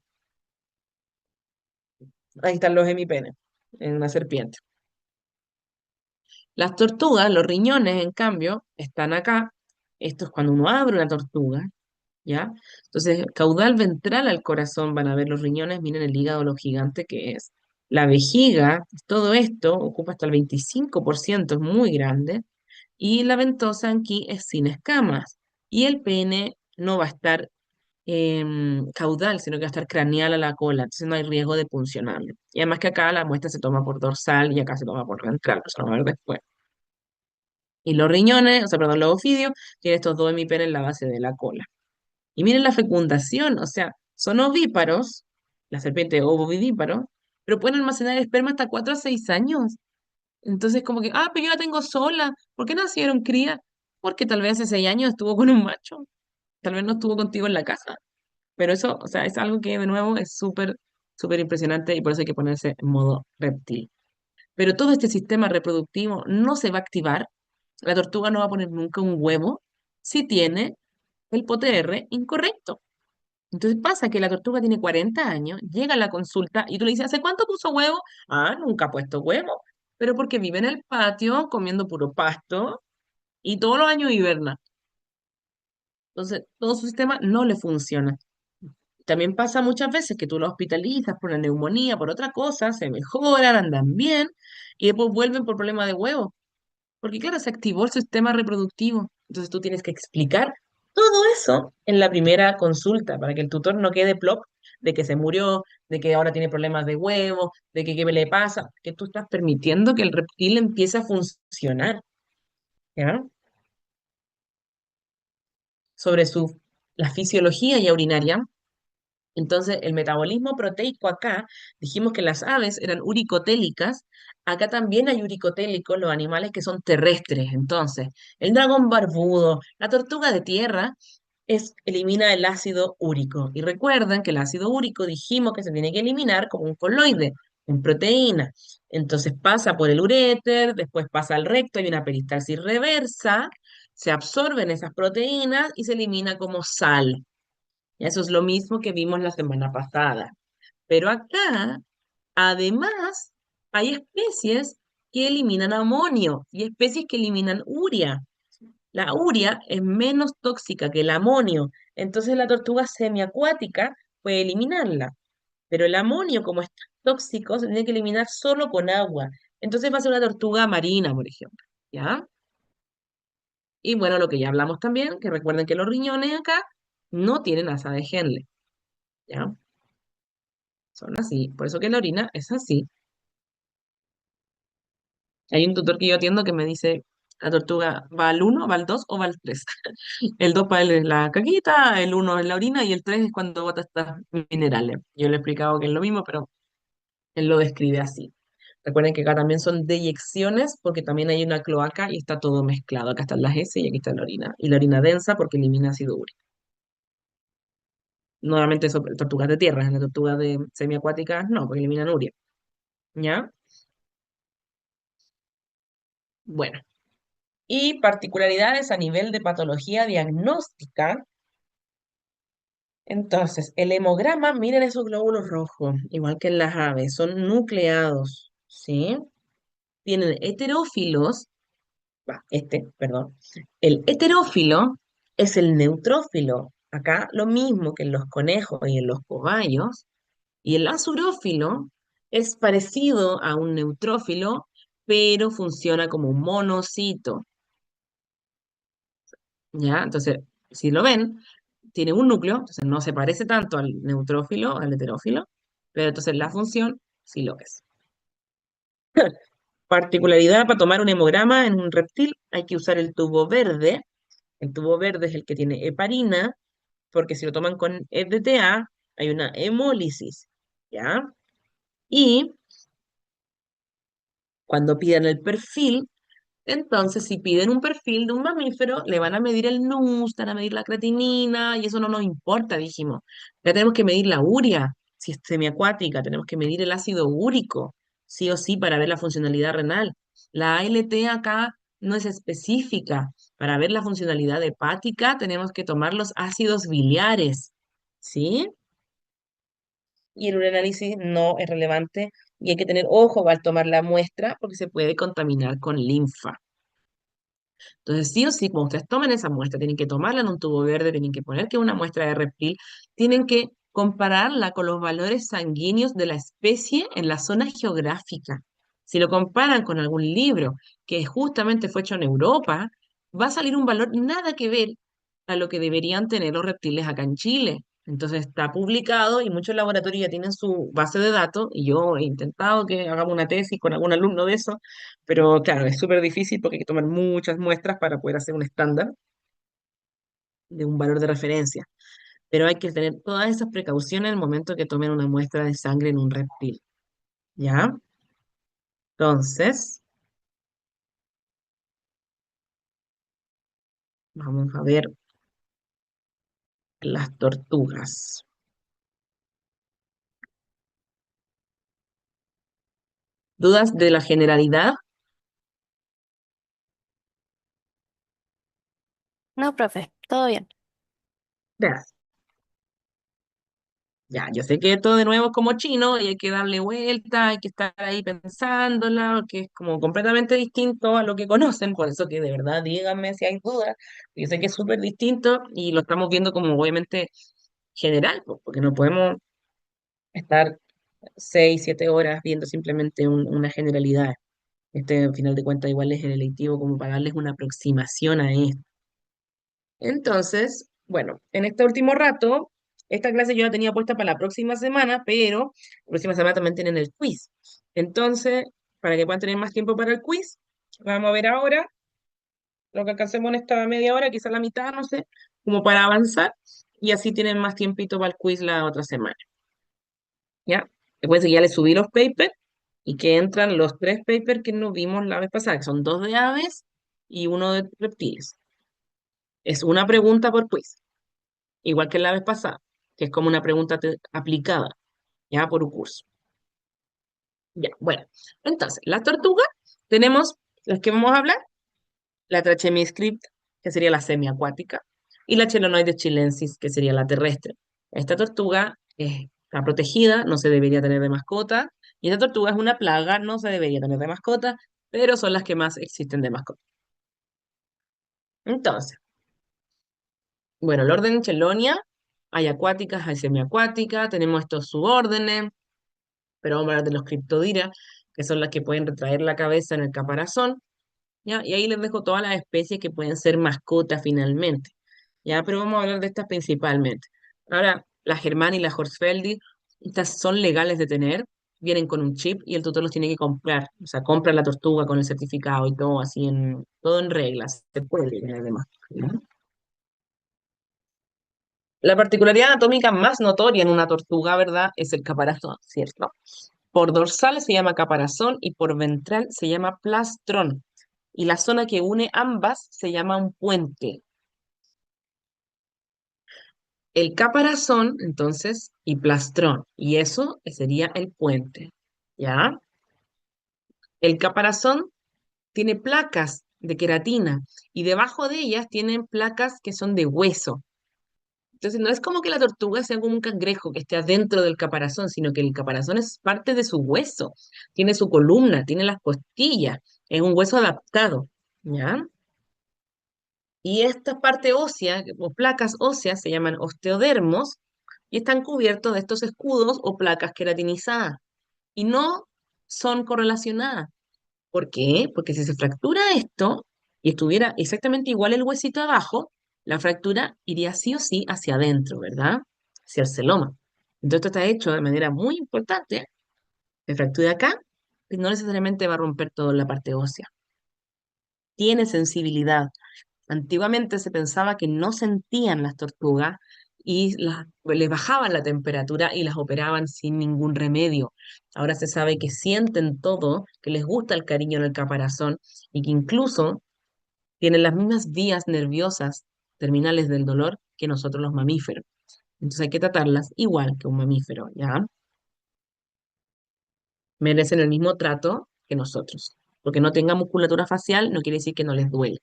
Ahí están los hemipenes en una serpiente. Las tortugas, los riñones, en cambio, están acá. Esto es cuando uno abre una tortuga, ¿ya? Entonces, caudal ventral al corazón van a ver los riñones, miren el hígado, lo gigante que es. La vejiga, todo esto ocupa hasta el 25%, es muy grande. Y la ventosa aquí es sin escamas. Y el pene no va a estar caudal, sino que va a estar craneal a la cola, entonces no hay riesgo de puncionarlo. Y además que acá la muestra se toma por dorsal y acá se toma por ventral, eso lo vamos a ver después. Y los riñones, o sea, perdón, los ofidios, tienen estos dos hemipenes en la base de la cola. Y miren la fecundación, o sea, son ovíparos, la serpiente es ovovivíparo, pero pueden almacenar esperma hasta 4 a 6 años. Entonces, como que, pero yo la tengo sola, ¿por qué nacieron cría? Porque tal vez hace 6 años estuvo con un macho, tal vez no estuvo contigo en la casa, pero eso, o sea, es algo que de nuevo es súper, súper impresionante y por eso hay que ponerse en modo reptil. Pero todo este sistema reproductivo no se va a activar, la tortuga no va a poner nunca un huevo si tiene el POTR incorrecto. Entonces pasa que la tortuga tiene 40 años, llega a la consulta y tú le dices, ¿hace cuánto puso huevo? Nunca ha puesto huevo, pero porque vive en el patio comiendo puro pasto y todos los años hiberna. Entonces todo su sistema no le funciona. También pasa muchas veces que tú lo hospitalizas por una neumonía, por otra cosa, se mejoran, andan bien y después vuelven por problema de huevo. Porque claro, se activó el sistema reproductivo. Entonces tú tienes que explicar todo eso en la primera consulta para que el tutor no quede plop de que se murió, de que ahora tiene problemas de huevo, de que qué le pasa, que tú estás permitiendo que el reptil empiece a funcionar, ¿ya? Sobre la fisiología ya urinaria. Entonces, el metabolismo proteico acá, dijimos que las aves eran uricotélicas, acá también hay uricotélicos, los animales que son terrestres. Entonces, el dragón barbudo, la tortuga de tierra, elimina el ácido úrico. Y recuerden que el ácido úrico dijimos que se tiene que eliminar como un coloide. en proteína. Entonces pasa por el uréter, después pasa al recto, hay una peristalsis reversa, se absorben esas proteínas y se elimina como sal. Eso es lo mismo que vimos la semana pasada. Pero acá, además, hay especies que eliminan amonio y especies que eliminan urea. La urea es menos tóxica que el amonio, entonces la tortuga semiacuática puede eliminarla. Pero el amonio, como es tan tóxico, se tiene que eliminar solo con agua. Entonces va a ser una tortuga marina, por ejemplo. ¿Ya? Y bueno, lo que ya hablamos también, que recuerden que los riñones acá no tienen asa de Henle. ¿Ya? Son así. Por eso que la orina es así. Hay un tutor que yo atiendo que me dice, la tortuga va al uno, va al 2 o va al 3. El 2 para él es la caquita, el uno es la orina y el 3 es cuando bota estas minerales. Yo le he explicado que es lo mismo, pero él lo describe así. Recuerden que acá también son deyecciones porque también hay una cloaca y está todo mezclado. Acá están las heces y aquí está la orina. Y la orina densa porque elimina ácido úrico. Nuevamente eso, tortugas de tierra, en las tortugas de semiacuáticas no, porque eliminan urea. ¿Ya? Bueno. Y particularidades a nivel de patología diagnóstica. Entonces, el hemograma, miren esos glóbulos rojos, igual que en las aves, son nucleados, ¿sí? Tienen heterófilos, perdón. El heterófilo es el neutrófilo. Acá lo mismo que en los conejos y en los cobayos. Y el azurófilo es parecido a un neutrófilo, pero funciona como un monocito, ¿ya? Entonces, si lo ven, tiene un núcleo, entonces no se parece tanto al neutrófilo, al heterófilo, pero entonces la función sí lo es. Particularidad para tomar un hemograma en un reptil, hay que usar el tubo verde. El tubo verde es el que tiene heparina, porque si lo toman con FDTA, hay una hemólisis, ¿ya? Y cuando pidan el perfil, entonces si piden un perfil de un mamífero, le van a medir el NUS, van a medir la creatinina, y eso no nos importa, dijimos. Ya tenemos que medir la urea, si es semiacuática, tenemos que medir el ácido úrico, sí o sí, para ver la funcionalidad renal. La ALT acá no es específica. Para ver la funcionalidad hepática, tenemos que tomar los ácidos biliares, ¿sí? Y el ureanálisis no es relevante y hay que tener ojo al tomar la muestra porque se puede contaminar con linfa. Entonces, sí o sí, cuando ustedes tomen esa muestra, tienen que tomarla en un tubo verde, tienen que poner que es una muestra de reptil, tienen que compararla con los valores sanguíneos de la especie en la zona geográfica. Si lo comparan con algún libro que justamente fue hecho en Europa, va a salir un valor nada que ver a lo que deberían tener los reptiles acá en Chile. Entonces está publicado y muchos laboratorios ya tienen su base de datos y yo he intentado que hagamos una tesis con algún alumno de eso, pero claro, es súper difícil porque hay que tomar muchas muestras para poder hacer un estándar de un valor de referencia. Pero hay que tener todas esas precauciones en el momento que tomen una muestra de sangre en un reptil. ¿Ya? Entonces, vamos a ver las tortugas. ¿Dudas de la generalidad? No, profe, todo bien. Veas. Ya, yo sé que esto de nuevo es como chino y hay que darle vuelta, hay que estar ahí pensándola, que es como completamente distinto a lo que conocen, por eso que de verdad díganme si hay dudas. Yo sé que es súper distinto y lo estamos viendo como obviamente general, porque no podemos estar 6, 7 horas viendo simplemente una generalidad. Este, al final de cuentas, igual es el electivo como para darles una aproximación a esto. Entonces, bueno, en este último rato, esta clase yo la tenía puesta para la próxima semana, pero la próxima semana también tienen el quiz. Entonces, para que puedan tener más tiempo para el quiz, vamos a ver ahora lo que alcancemos en esta media hora, quizá la mitad, no sé, como para avanzar, y así tienen más tiempito para el quiz la otra semana. ¿Ya? Recuerden que ya les subí los papers y que entran los 3 papers que nos vimos la vez pasada, que son 2 de aves y uno de reptiles. Es una pregunta por quiz, igual que la vez pasada, que es como una pregunta aplicada, ya por un curso. Ya, bueno. Entonces, las tortugas, tenemos las que vamos a hablar, la Trachemia-script, que sería la semiacuática, y la Chelonoidis chilensis, que sería la terrestre. Esta tortuga está protegida, no se debería tener de mascota, y esta tortuga es una plaga, no se debería tener de mascota, pero son las que más existen de mascota. Entonces, bueno, el orden Chelonia, hay acuáticas, hay semiacuáticas, tenemos estos subórdenes, pero vamos a hablar de los Cryptodira, que son las que pueden retraer la cabeza en el caparazón, ¿ya? Y ahí les dejo todas las especies que pueden ser mascotas finalmente, ¿ya? Pero vamos a hablar de estas principalmente. Ahora, la Germán y la Horsfeldi, estas son legales de tener, vienen con un chip y el tutor los tiene que comprar, o sea, compra la tortuga con el certificado y todo así, todo en reglas, se puede tener además, ¿ya? La particularidad anatómica más notoria en una tortuga, ¿verdad? Es el caparazón, ¿cierto? Por dorsal se llama caparazón y por ventral se llama plastrón. Y la zona que une ambas se llama un puente. El caparazón, entonces, y plastrón. Y eso sería el puente. ¿Ya? El caparazón tiene placas de queratina y debajo de ellas tienen placas que son de hueso. Entonces, no es como que la tortuga sea como un cangrejo que esté adentro del caparazón, sino que el caparazón es parte de su hueso. Tiene su columna, tiene las costillas, es un hueso adaptado, ¿ya? Y esta parte ósea, o placas óseas, se llaman osteodermos y están cubiertos de estos escudos o placas queratinizadas. Y no son correlacionadas. ¿Por qué? Porque si se fractura esto y estuviera exactamente igual el huesito abajo, la fractura iría sí o sí hacia adentro, ¿verdad? Hacia el celoma. Entonces esto está hecho de manera muy importante. Se fractura acá y no necesariamente va a romper toda la parte ósea. Tiene sensibilidad. Antiguamente se pensaba que no sentían las tortugas y les bajaban la temperatura y las operaban sin ningún remedio. Ahora se sabe que sienten todo, que les gusta el cariño en el caparazón y que incluso tienen las mismas vías nerviosas terminales del dolor que nosotros los mamíferos. Entonces hay que tratarlas igual que un mamífero, ¿ya? Merecen el mismo trato que nosotros. Porque no tenga musculatura facial no quiere decir que no les duele.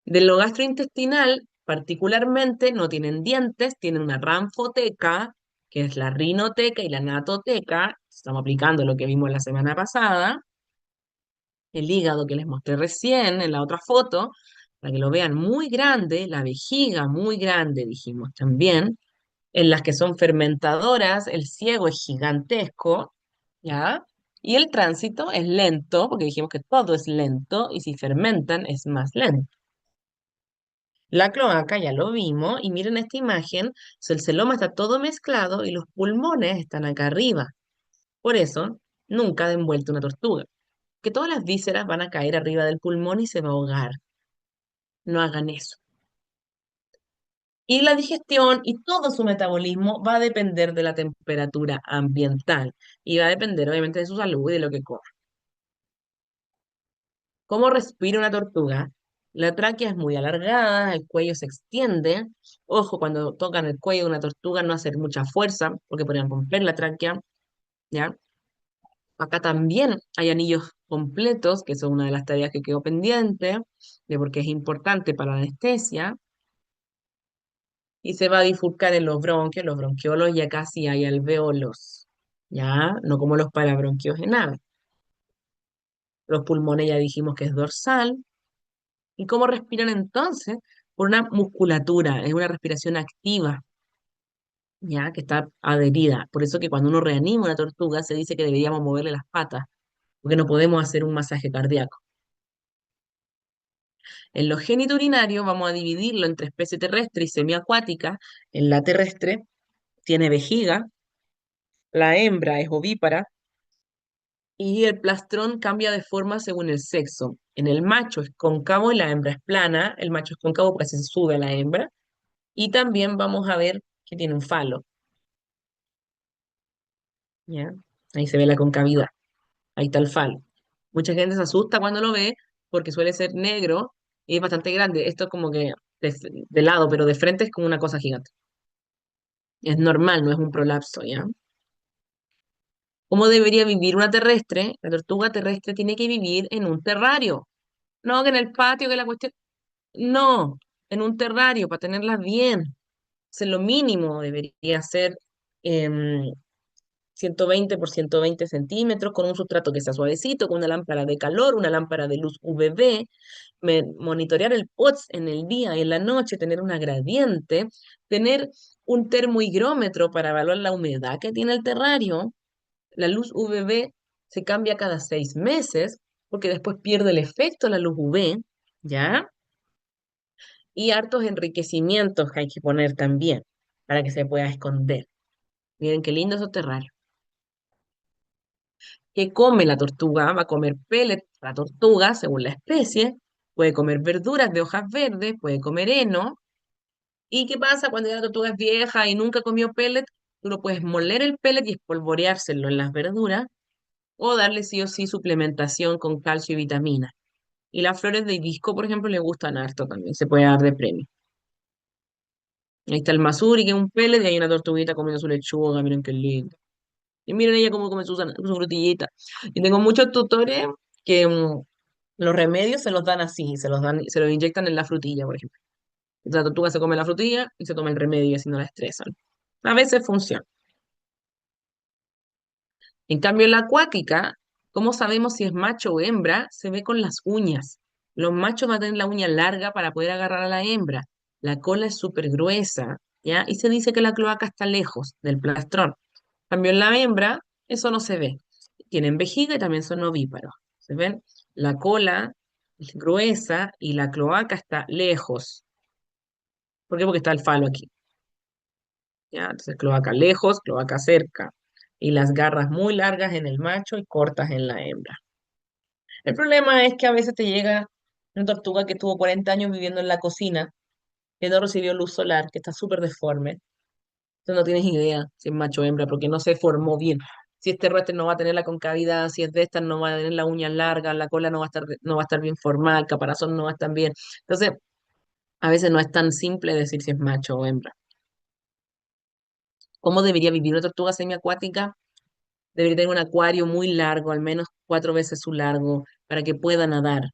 De lo gastrointestinal, particularmente, no tienen dientes, tienen una ranfoteca, que es la rinoteca y la natoteca. Estamos aplicando lo que vimos la semana pasada. El hígado que les mostré recién en la otra foto, para que lo vean muy grande, la vejiga muy grande, dijimos también. En las que son fermentadoras, el ciego es gigantesco, ¿ya? Y el tránsito es lento, porque dijimos que todo es lento, y si fermentan es más lento. La cloaca ya lo vimos y miren esta imagen, so, el celoma está todo mezclado y los pulmones están acá arriba. Por eso, nunca den vuelta una tortuga, que todas las vísceras van a caer arriba del pulmón y se va a ahogar. No hagan eso. Y la digestión y todo su metabolismo va a depender de la temperatura ambiental y va a depender obviamente de su salud y de lo que coma. ¿Cómo respira una tortuga? La tráquea es muy alargada, el cuello se extiende. Ojo, cuando tocan el cuello de una tortuga no hacer mucha fuerza porque podrían romper la tráquea, ¿ya? Acá también hay anillos completos, que son una de las tareas que quedó pendiente, de porque es importante para la anestesia, y se va a bifurcar en los bronquios, los bronquiolos, y acá sí hay alveolos, ¿ya? No como los parabronquios en ave. Los pulmones ya dijimos que es dorsal. ¿Y cómo respiran entonces? Por una musculatura, es una respiración activa, ¿ya? Que está adherida. Por eso que cuando uno reanima una tortuga se dice que deberíamos moverle las patas, porque no podemos hacer un masaje cardíaco. En los genitourinarios vamos a dividirlo entre especie terrestre y semiacuática. En la terrestre tiene vejiga, la hembra es ovípara y el plastrón cambia de forma según el sexo. En el macho es cóncavo y la hembra es plana. El macho es cóncavo porque se sube a la hembra. Y también vamos a ver que tiene un falo, ¿ya? Ahí se ve la concavidad. Ahí está el falo. Mucha gente se asusta cuando lo ve porque suele ser negro y es bastante grande. Esto es como que de lado, pero de frente es como una cosa gigante. Es normal, no es un prolapso, ¿ya? ¿Cómo debería vivir una terrestre? La tortuga terrestre tiene que vivir en un terrario. No que en el patio, que la cuestión. No, en un terrario para tenerlas bien. Lo mínimo debería ser 120 por 120 centímetros, con un sustrato que sea suavecito, con una lámpara de calor, una lámpara de luz UVB, monitorear el POTS en el día y en la noche, tener una gradiente, tener un termohigrómetro para evaluar la humedad que tiene el terrario. La luz UVB se cambia cada 6 meses, porque después pierde el efecto la luz UV, ¿ya? Y hartos enriquecimientos que hay que poner también para que se pueda esconder. Miren qué lindo esos terrarios. ¿Qué come la tortuga? Va a comer pellet, la tortuga, según la especie, puede comer verduras de hojas verdes, puede comer heno. ¿Y qué pasa cuando ya la tortuga es vieja y nunca comió pellet? Tú lo puedes moler el pellet y espolvoreárselo en las verduras o darle sí o sí suplementación con calcio y vitamina. Y las flores de hibisco, por ejemplo, le gustan harto también, se puede dar de premio. Ahí está el masuri, que es un pellet, y hay una tortuguita comiendo su lechuga, miren qué lindo. Y miren ella cómo come su frutillita. Y tengo muchos tutores que los remedios se los dan así, se los inyectan en la frutilla, por ejemplo. La tortuga se come la frutilla y se toma el remedio y así no la estresan. A veces funciona. En cambio, en la acuática, ¿cómo sabemos si es macho o hembra? Se ve con las uñas. Los machos van a tener la uña larga para poder agarrar a la hembra. La cola es súper gruesa, ¿ya? Y se dice que la cloaca está lejos del plastrón. En cambio, en la hembra, eso no se ve. Tienen vejiga y también son ovíparos. ¿Se ven? La cola es gruesa y la cloaca está lejos. ¿Por qué? Porque está el falo aquí. ¿Ya? Entonces, cloaca lejos, cloaca cerca. Y las garras muy largas en el macho y cortas en la hembra. El problema es que a veces te llega una tortuga que estuvo 40 años viviendo en la cocina, que no recibió luz solar, que está súper deforme. Tú no tienes idea si es macho o hembra, porque no se formó bien. Si es terrestre no va a tener la concavidad, si es de estas no va a tener las uñas largas, la cola no va a estar bien formada, el caparazón no va a estar bien. Entonces, a veces no es tan simple decir si es macho o hembra. ¿Cómo debería vivir una tortuga semiacuática? Debería tener un acuario muy largo, al menos 4 veces su largo, para que pueda nadar.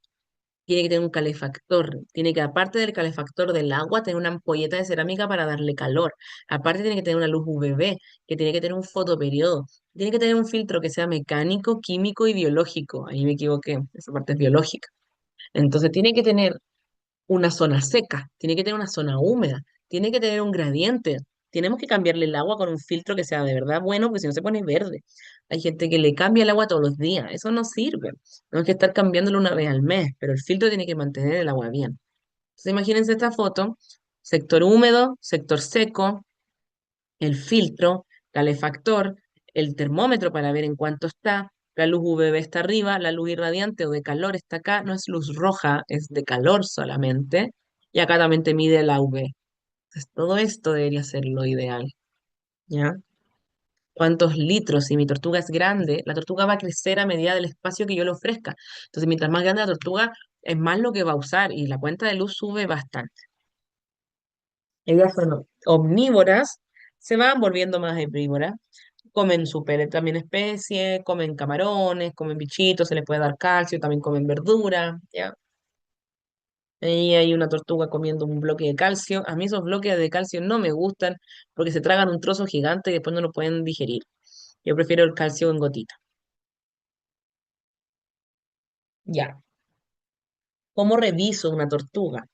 Tiene que tener un calefactor, tiene que, aparte del calefactor del agua, tener una ampolleta de cerámica para darle calor. Aparte tiene que tener una luz UVB, que tiene que tener un fotoperiodo, tiene que tener un filtro que sea mecánico, químico y biológico. Ahí me equivoqué, esa parte es biológica. Entonces tiene que tener una zona seca, tiene que tener una zona húmeda, tiene que tener un gradiente. Tenemos que cambiarle el agua con un filtro que sea de verdad bueno, porque si no se pone verde. Hay gente que le cambia el agua todos los días, eso no sirve. Tenemos que estar cambiándolo una vez al mes, pero el filtro tiene que mantener el agua bien. Entonces imagínense esta foto, sector húmedo, sector seco, el filtro, calefactor, el termómetro para ver en cuánto está, la luz UVB está arriba, la luz irradiante o de calor está acá, no es luz roja, es de calor solamente, y acá también te mide la UV. Entonces, todo esto debería ser lo ideal, ¿ya? ¿Cuántos litros? Si mi tortuga es grande, la tortuga va a crecer a medida del espacio que yo le ofrezca. Entonces, mientras más grande la tortuga, es más lo que va a usar y la cuenta de luz sube bastante. Ellas son omnívoras, se van volviendo más herbívoras. Comen su pellet también especie, comen camarones, comen bichitos, se les puede dar calcio, también comen verdura, ¿ya? Ahí hay una tortuga comiendo un bloque de calcio. A mí esos bloques de calcio no me gustan porque se tragan un trozo gigante y después no lo pueden digerir. Yo prefiero el calcio en gotita. Ya. ¿Cómo reviso una tortuga?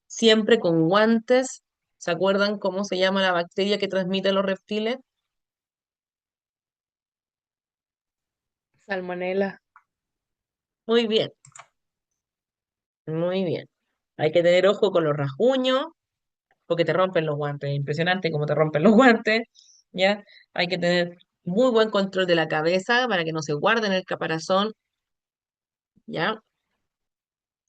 Siempre con guantes. ¿Se acuerdan cómo se llama la bacteria que transmite los reptiles? Salmonela. Muy bien, muy bien. Hay que tener ojo con los rasguños porque te rompen los guantes. Impresionante cómo te rompen los guantes, ¿ya? Hay que tener muy buen control de la cabeza para que no se guarde en el caparazón, ¿ya?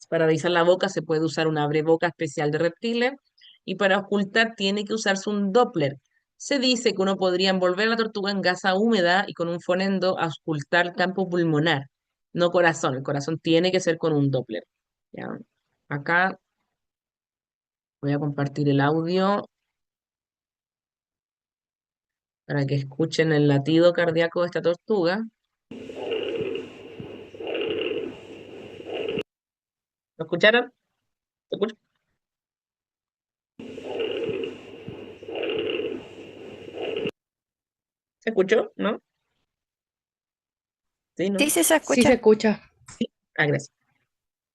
Para revisar la boca se puede usar un abreboca especial de reptiles y para ocultar tiene que usarse un Doppler. Se dice que uno podría envolver a la tortuga en gasa húmeda y con un fonendo ocultar campo pulmonar, no corazón. El corazón tiene que ser con un Doppler, ¿ya? Acá voy a compartir el audio. para que escuchen el latido cardíaco de esta tortuga. ¿Lo escucharon? ¿Se escucha? ¿Se escuchó? ¿No? ¿Sí, no? Sí, sí se Sí se escucha. escucha. Ah, gracias.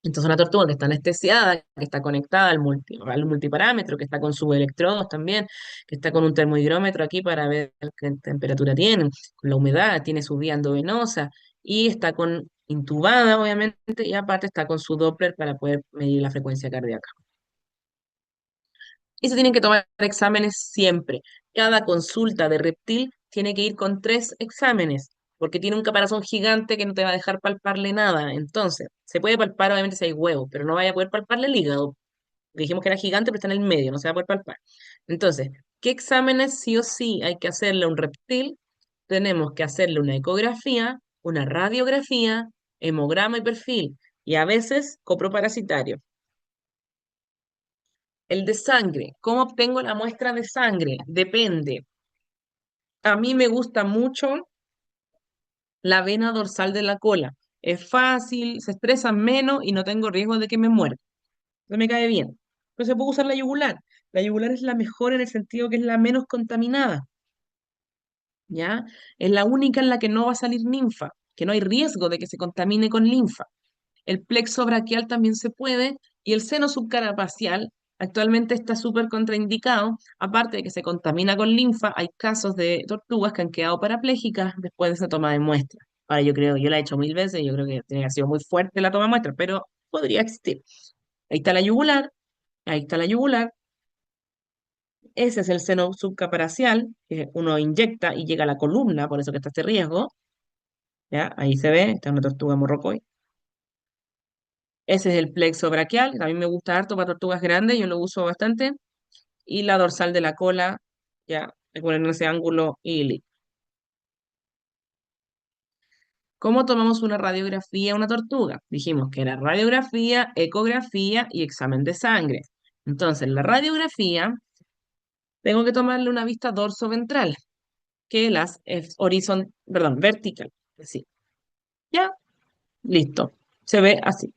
Entonces una tortuga que está anestesiada, que está conectada al multiparámetro, que está con sus electrodos también, que está con un termohigrómetro aquí para ver qué temperatura tiene, con la humedad, tiene su vía endovenosa y está con intubada, obviamente, y aparte está con su Doppler para poder medir la frecuencia cardíaca. Y se tienen que tomar exámenes siempre. Cada consulta de reptil tiene que ir con 3 exámenes, porque tiene un caparazón gigante que no te va a dejar palparle nada. Entonces, se puede palpar obviamente si hay huevos, pero no vaya a poder palparle el hígado. Dijimos que era gigante, pero está en el medio, no se va a poder palpar. Entonces, ¿qué exámenes sí o sí hay que hacerle a un reptil? Tenemos que hacerle una ecografía, una radiografía, hemograma y perfil, y a veces coproparasitario. El de sangre, ¿cómo obtengo la muestra de sangre? Depende. A mí me gusta mucho la vena dorsal de la cola. Es fácil, se estresa menos y no tengo riesgo de que me muera. Entonces me cae bien. Pero se puede usar la yugular. La yugular es la mejor en el sentido que es la menos contaminada, ¿ya? Es la única en la que no va a salir linfa, que no hay riesgo de que se contamine con linfa. El plexo braquial también se puede y el seno subcarapacial actualmente está súper contraindicado, aparte de que se contamina con linfa, hay casos de tortugas que han quedado parapléjicas después de esa toma de muestra. Ahora yo creo, yo la he hecho 1000 veces, yo creo que tiene que haber sido muy fuerte la toma de muestra, pero podría existir. Ahí está la yugular, ahí está la yugular, ese es el seno subcarapacial, que uno inyecta y llega a la columna, por eso que está este riesgo, ¿ya? Ahí se ve, está una tortuga morrocoy. Ese es el plexo braquial, que a mí me gusta harto para tortugas grandes, yo lo uso bastante. Y la dorsal de la cola, ya, recuerden ese ángulo y listo. ¿Cómo tomamos una radiografía a una tortuga? Dijimos que era radiografía, ecografía y examen de sangre. Entonces, la radiografía, tengo que tomarle una vista dorsoventral, que las es perdón, vertical. Así. Ya, listo. Se ve así.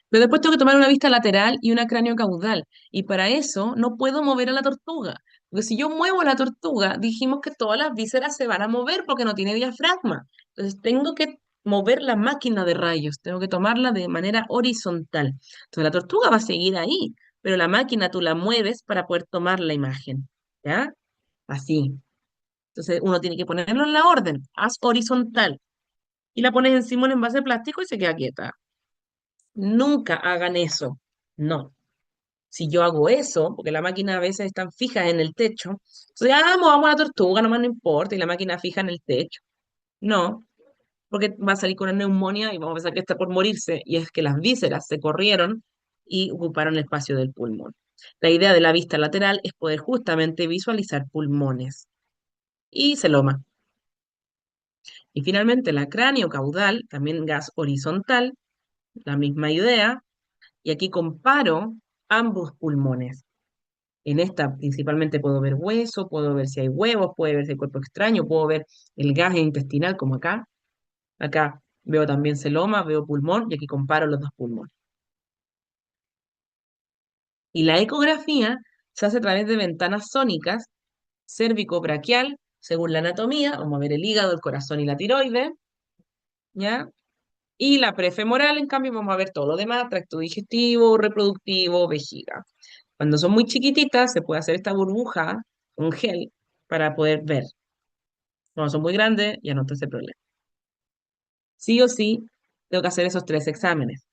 Pero después tengo que tomar una vista lateral y una cráneo-caudal. Y para eso no puedo mover a la tortuga. Porque si yo muevo a la tortuga, dijimos que todas las vísceras se van a mover porque no tiene diafragma. Entonces tengo que mover la máquina de rayos. Tengo que tomarla de manera horizontal. Entonces la tortuga va a seguir ahí, pero la máquina tú la mueves para poder tomar la imagen. ¿Ya? Así. Entonces uno tiene que ponerlo en la orden. Haz horizontal. Y la pones encima de un envase plástico y se queda quieta. Nunca hagan eso. No. Si yo hago eso, porque la máquina a veces están fijas en el techo, entonces vamos a la tortuga, nomás no importa, y la máquina fija en el techo. No, porque va a salir con una neumonía y vamos a pensar que está por morirse, y es que las vísceras se corrieron y ocuparon el espacio del pulmón. La idea de la vista lateral es poder justamente visualizar pulmones y celoma. Y finalmente la cráneo caudal, también gas horizontal, la misma idea, y aquí comparo ambos pulmones. En esta principalmente puedo ver hueso, puedo ver si hay huevos, puedo ver si hay cuerpo extraño, puedo ver el gas intestinal como acá. Acá veo también celoma, veo pulmón y aquí comparo los dos pulmones. Y la ecografía se hace a través de ventanas sónicas, cérvico-braquial, según la anatomía, vamos a ver el hígado, el corazón y la tiroides, ¿ya? Y la prefemoral, en cambio, vamos a ver todo lo demás, tracto digestivo, reproductivo, vejiga. Cuando son muy chiquititas, se puede hacer esta burbuja, un gel, para poder ver. Cuando son muy grandes, ya no está ese problema. Sí o sí, tengo que hacer esos 3 exámenes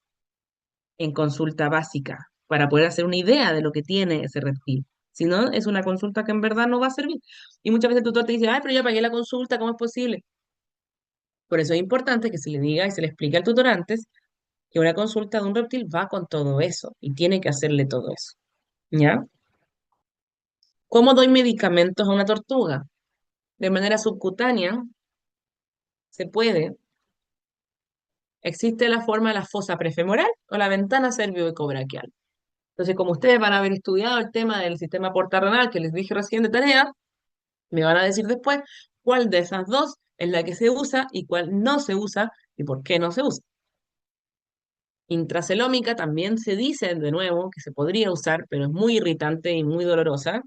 en consulta básica para poder hacer una idea de lo que tiene ese reptil. Si no, es una consulta que en verdad no va a servir. Y muchas veces el tutor te dice, ay, pero ya pagué la consulta, ¿cómo es posible? Por eso es importante que se le diga y se le explique al tutor antes que una consulta de un reptil va con todo eso y tiene que hacerle todo eso. ¿Ya? ¿Cómo doy medicamentos a una tortuga? De manera subcutánea, se puede. Existe la forma de la fosa prefemoral o la ventana cervioecobraquial. Entonces, como ustedes van a haber estudiado el tema del sistema portarrenal que les dije recién de tarea, Me van a decir después cuál de esas dos es la que se usa y cuál no se usa y por qué no se usa. Intracelómica también se dice de nuevo que se podría usar, pero es muy irritante y muy dolorosa.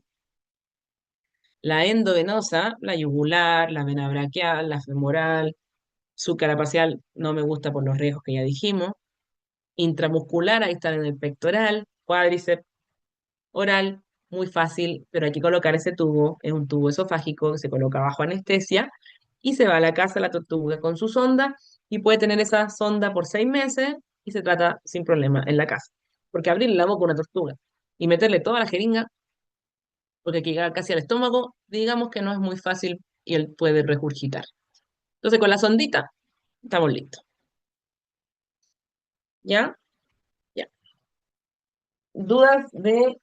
La endovenosa, la yugular, la vena braquial, la femoral, sucarapacial no me gusta por los riesgos que ya dijimos. Intramuscular, ahí están en el pectoral, cuádriceps, oral, muy fácil, pero hay que colocar ese tubo, es un tubo esofágico que se coloca bajo anestesia y se va a la casa la tortuga con su sonda y puede tener esa sonda por 6 meses y se trata sin problema en la casa. Porque abrirle la boca a una tortuga y meterle toda la jeringa, porque que llega casi al estómago, digamos que no es muy fácil y él puede regurgitar. Entonces con la sondita estamos listos. ¿Ya? Ya. ¿Dudas de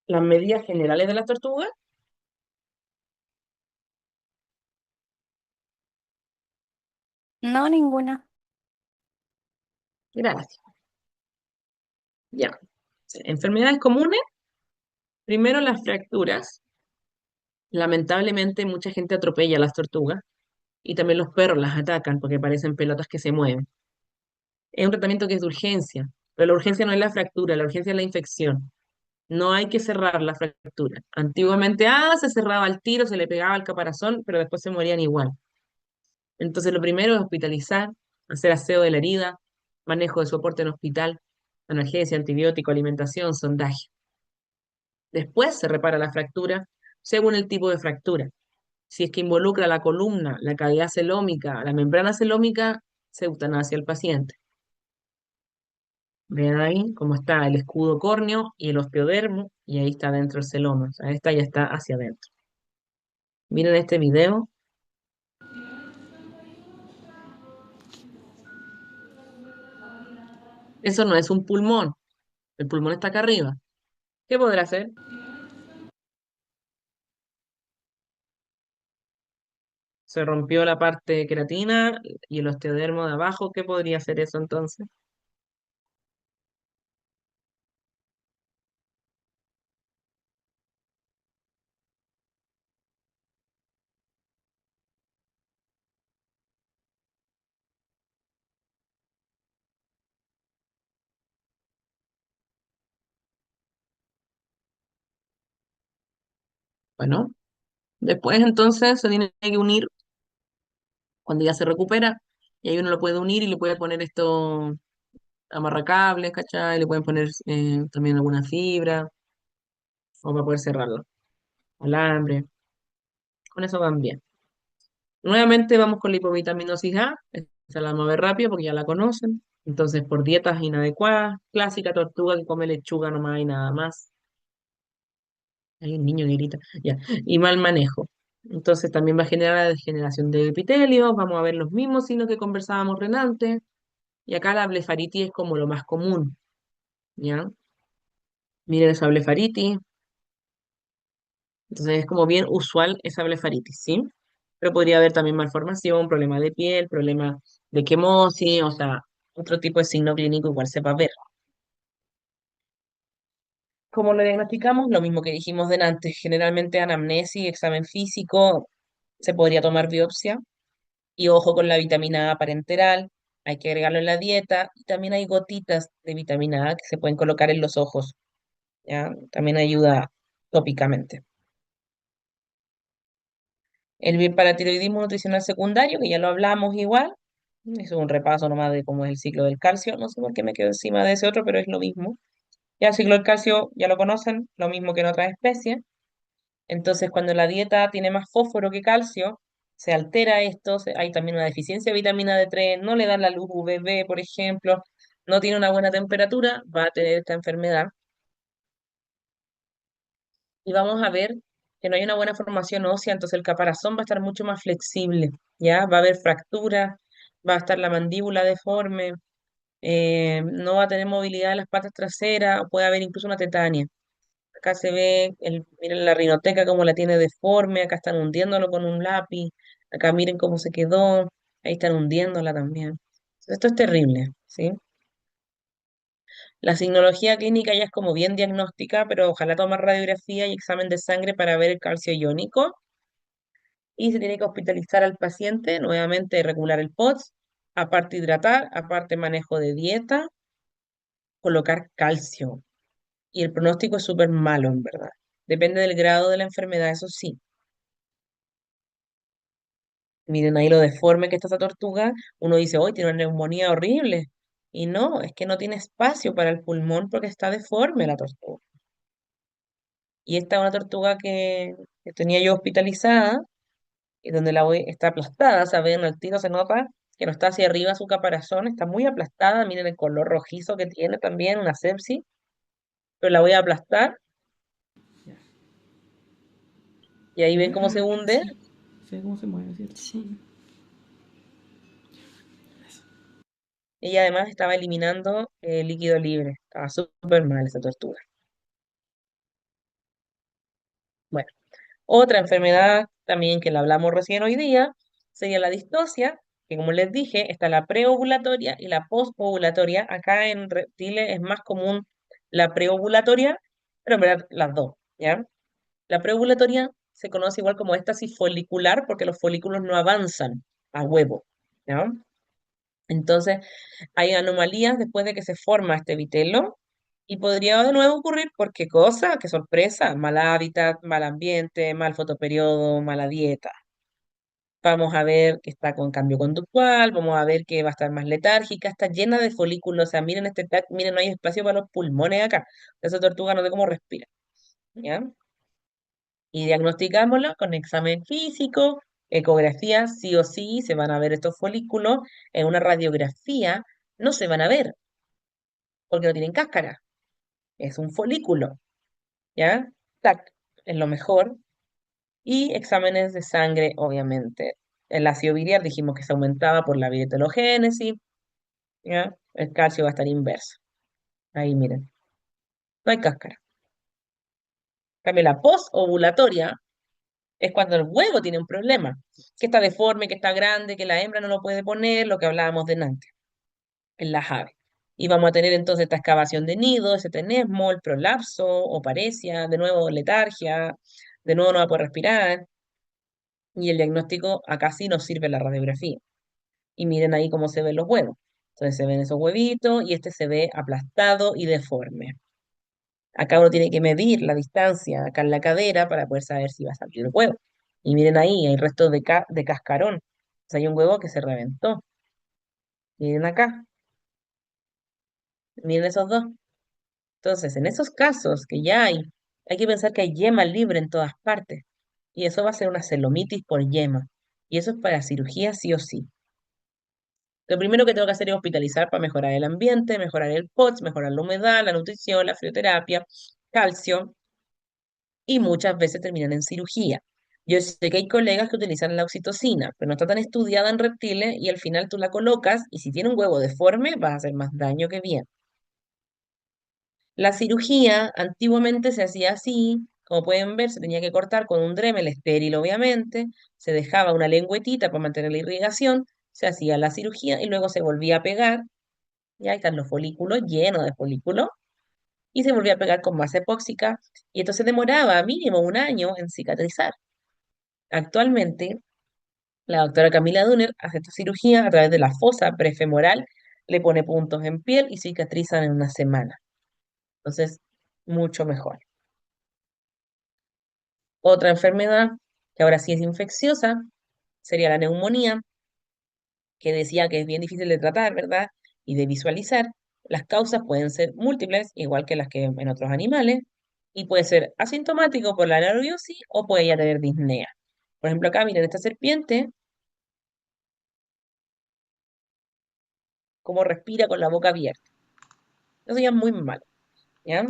las medidas generales de las tortugas? No, ninguna. Gracias. Ya. Enfermedades comunes. Primero las fracturas. Lamentablemente mucha gente atropella a las tortugas y también los perros las atacan porque parecen pelotas que se mueven. Es un tratamiento que es de urgencia, pero la urgencia no es la fractura, la urgencia es la infección. No hay que cerrar la fractura. Antiguamente, se cerraba el tiro, se le pegaba el caparazón, pero después se morían igual. Entonces, lo primero es hospitalizar, hacer aseo de la herida, manejo de soporte en hospital, analgesia, antibiótico, alimentación, sondaje. Después se repara la fractura según el tipo de fractura. Si es que involucra la columna, la cavidad celómica, la membrana celómica, se eutanasia al paciente. Vean ahí cómo está el escudo córneo y el osteodermo, y ahí está dentro el celoma. O sea, esta ya está hacia adentro. Miren este video. Eso no es un pulmón. El pulmón está acá arriba. ¿Qué podrá hacer? Se rompió la parte queratina y el osteodermo de abajo. ¿Qué podría hacer eso entonces? Bueno, después entonces se tiene que unir cuando ya se recupera y ahí uno lo puede unir y le puede poner esto amarracables, ¿cachai? Le pueden poner también alguna fibra o para poder cerrarlo. Alambre, con eso van bien. Nuevamente vamos con la hipovitaminosis A, esta la vamos a ver rápido porque ya la conocen. Entonces, por dietas inadecuadas, clásica tortuga que come lechuga nomás y nada más. Hay un niño que grita, ya. Y mal manejo. Entonces también va a generar la degeneración de epitelio, vamos a ver los mismos signos que conversábamos renantes, y acá la blefaritis es como lo más común, ¿ya? Miren esa blefaritis, entonces es como bien usual esa blefaritis, ¿sí? Pero podría haber también malformación, problema de piel, problema de quemosis, o sea, otro tipo de signo clínico igual se va a ver. Como lo diagnosticamos, lo mismo que dijimos delante, generalmente anamnesis, examen físico, se podría tomar biopsia y ojo con la vitamina A parenteral, hay que agregarlo en la dieta y también hay gotitas de vitamina A que se pueden colocar en los ojos, ¿ya? También ayuda tópicamente. El biparatiroidismo nutricional secundario, que ya lo hablamos igual, es un repaso nomás de cómo es el ciclo del calcio, no sé por qué me quedo encima de ese otro, pero es lo mismo. Ya el ciclo del calcio ya lo conocen, lo mismo que en otras especies. Entonces, cuando la dieta tiene más fósforo que calcio, se altera esto, hay también una deficiencia de vitamina D3, no le dan la luz UVB, por ejemplo, no tiene una buena temperatura, va a tener esta enfermedad. Y vamos a ver que no hay una buena formación ósea, entonces el caparazón va a estar mucho más flexible, ¿ya? Va a haber fracturas, va a estar la mandíbula deforme, no va a tener movilidad de las patas traseras, puede haber incluso una tetania. Acá se ve, miren la rinoteca cómo la tiene deforme, acá están hundiéndolo con un lápiz, acá miren cómo se quedó, ahí están hundiéndola también. Esto es terrible, ¿sí? La signología clínica ya es como bien diagnóstica, pero ojalá tomar radiografía y examen de sangre para ver el calcio iónico. Y se tiene que hospitalizar al paciente, nuevamente regular el POTS, aparte hidratar, aparte manejo de dieta, colocar calcio. Y el pronóstico es súper malo, en verdad. Depende del grado de la enfermedad, eso sí. Miren ahí lo deforme que está esa tortuga. Uno dice, hoy tiene una neumonía horrible. Y no, es que no tiene espacio para el pulmón porque está deforme la tortuga. Y esta es una tortuga que tenía yo hospitalizada y donde está aplastada, ¿saben? Al tiro se nota que no está hacia arriba su caparazón, está muy aplastada. Miren el color rojizo que tiene también, una sepsis. Pero la voy a aplastar y ahí ven cómo se hunde. Sí, sé cómo se mueve, ¿cierto? Sí. Ella además estaba eliminando líquido libre. Estaba súper mal esa tortuga. Bueno, otra enfermedad también que la hablamos recién hoy día sería la distocia, que como les dije, está la preovulatoria y la posovulatoria. Acá en reptiles es más común la preovulatoria, pero en verdad las dos, ¿ya? La preovulatoria se conoce igual como éstasis folicular porque los folículos no avanzan a huevo, ¿ya? Entonces, hay anomalías después de que se forma este vitelo y podría de nuevo ocurrir por qué cosa, qué sorpresa, mal hábitat, mal ambiente, mal fotoperiodo, mala dieta. Vamos a ver que está con cambio conductual, vamos a ver que va a estar más letárgica, está llena de folículos, o sea, miren este tag, miren, no hay espacio para los pulmones acá. Esa tortuga no sé cómo respira, ¿ya? Y diagnosticámoslo con examen físico, ecografía, sí o sí, se van a ver estos folículos. En una radiografía no se van a ver porque no tienen cáscara, es un folículo, ¿ya? Tac, es lo mejor. Y exámenes de sangre, obviamente. El ácido biliar dijimos que se aumentaba por la bioetelogénesis, ¿ya? El calcio va a estar inverso. Ahí miren, no hay cáscara. En cambio, la posovulatoria es cuando el huevo tiene un problema, que está deforme, que está grande, que la hembra no lo puede poner, lo que hablábamos de antes, en las aves. Y vamos a tener entonces esta excavación de nido, ese tenesmo, el prolapso, oparesia, de nuevo letargia, de nuevo no va a poder respirar. Y el diagnóstico acá sí nos sirve la radiografía. Y miren ahí cómo se ven los huevos. Entonces se ven esos huevitos y este se ve aplastado y deforme. Acá uno tiene que medir la distancia acá en la cadera para poder saber si va a salir el huevo. Y miren ahí, hay restos de cascarón. O sea, hay un huevo que se reventó. Miren acá, miren esos dos. Entonces, en esos casos que ya hay que pensar que hay yema libre en todas partes. Y eso va a ser una celomitis por yema. Y eso es para cirugía sí o sí. Lo primero que tengo que hacer es hospitalizar para mejorar el ambiente, mejorar el POTS, mejorar la humedad, la nutrición, la fitoterapia, calcio, y muchas veces terminan en cirugía. Yo sé que hay colegas que utilizan la oxitocina, pero no está tan estudiada en reptiles y al final tú la colocas y si tiene un huevo deforme vas a hacer más daño que bien. La cirugía antiguamente se hacía así, como pueden ver, se tenía que cortar con un Dremel estéril, obviamente, se dejaba una lengüetita para mantener la irrigación, se hacía la cirugía y luego se volvía a pegar, ya están los folículos llenos de folículos, y se volvía a pegar con masa epóxica, y entonces demoraba mínimo un año en cicatrizar. Actualmente, la doctora Camila Dunner hace esta cirugía a través de la fosa prefemoral, le pone puntos en piel y cicatrizan en una semana. Entonces, mucho mejor. Otra enfermedad, que ahora sí es infecciosa, sería la neumonía, que decía que es bien difícil de tratar, ¿verdad? Y de visualizar. Las causas pueden ser múltiples, igual que las que en otros animales, y puede ser asintomático por la nerviosis o puede ya tener disnea. Por ejemplo, acá miren esta serpiente, cómo respira con la boca abierta. Eso ya es muy malo, ¿ya?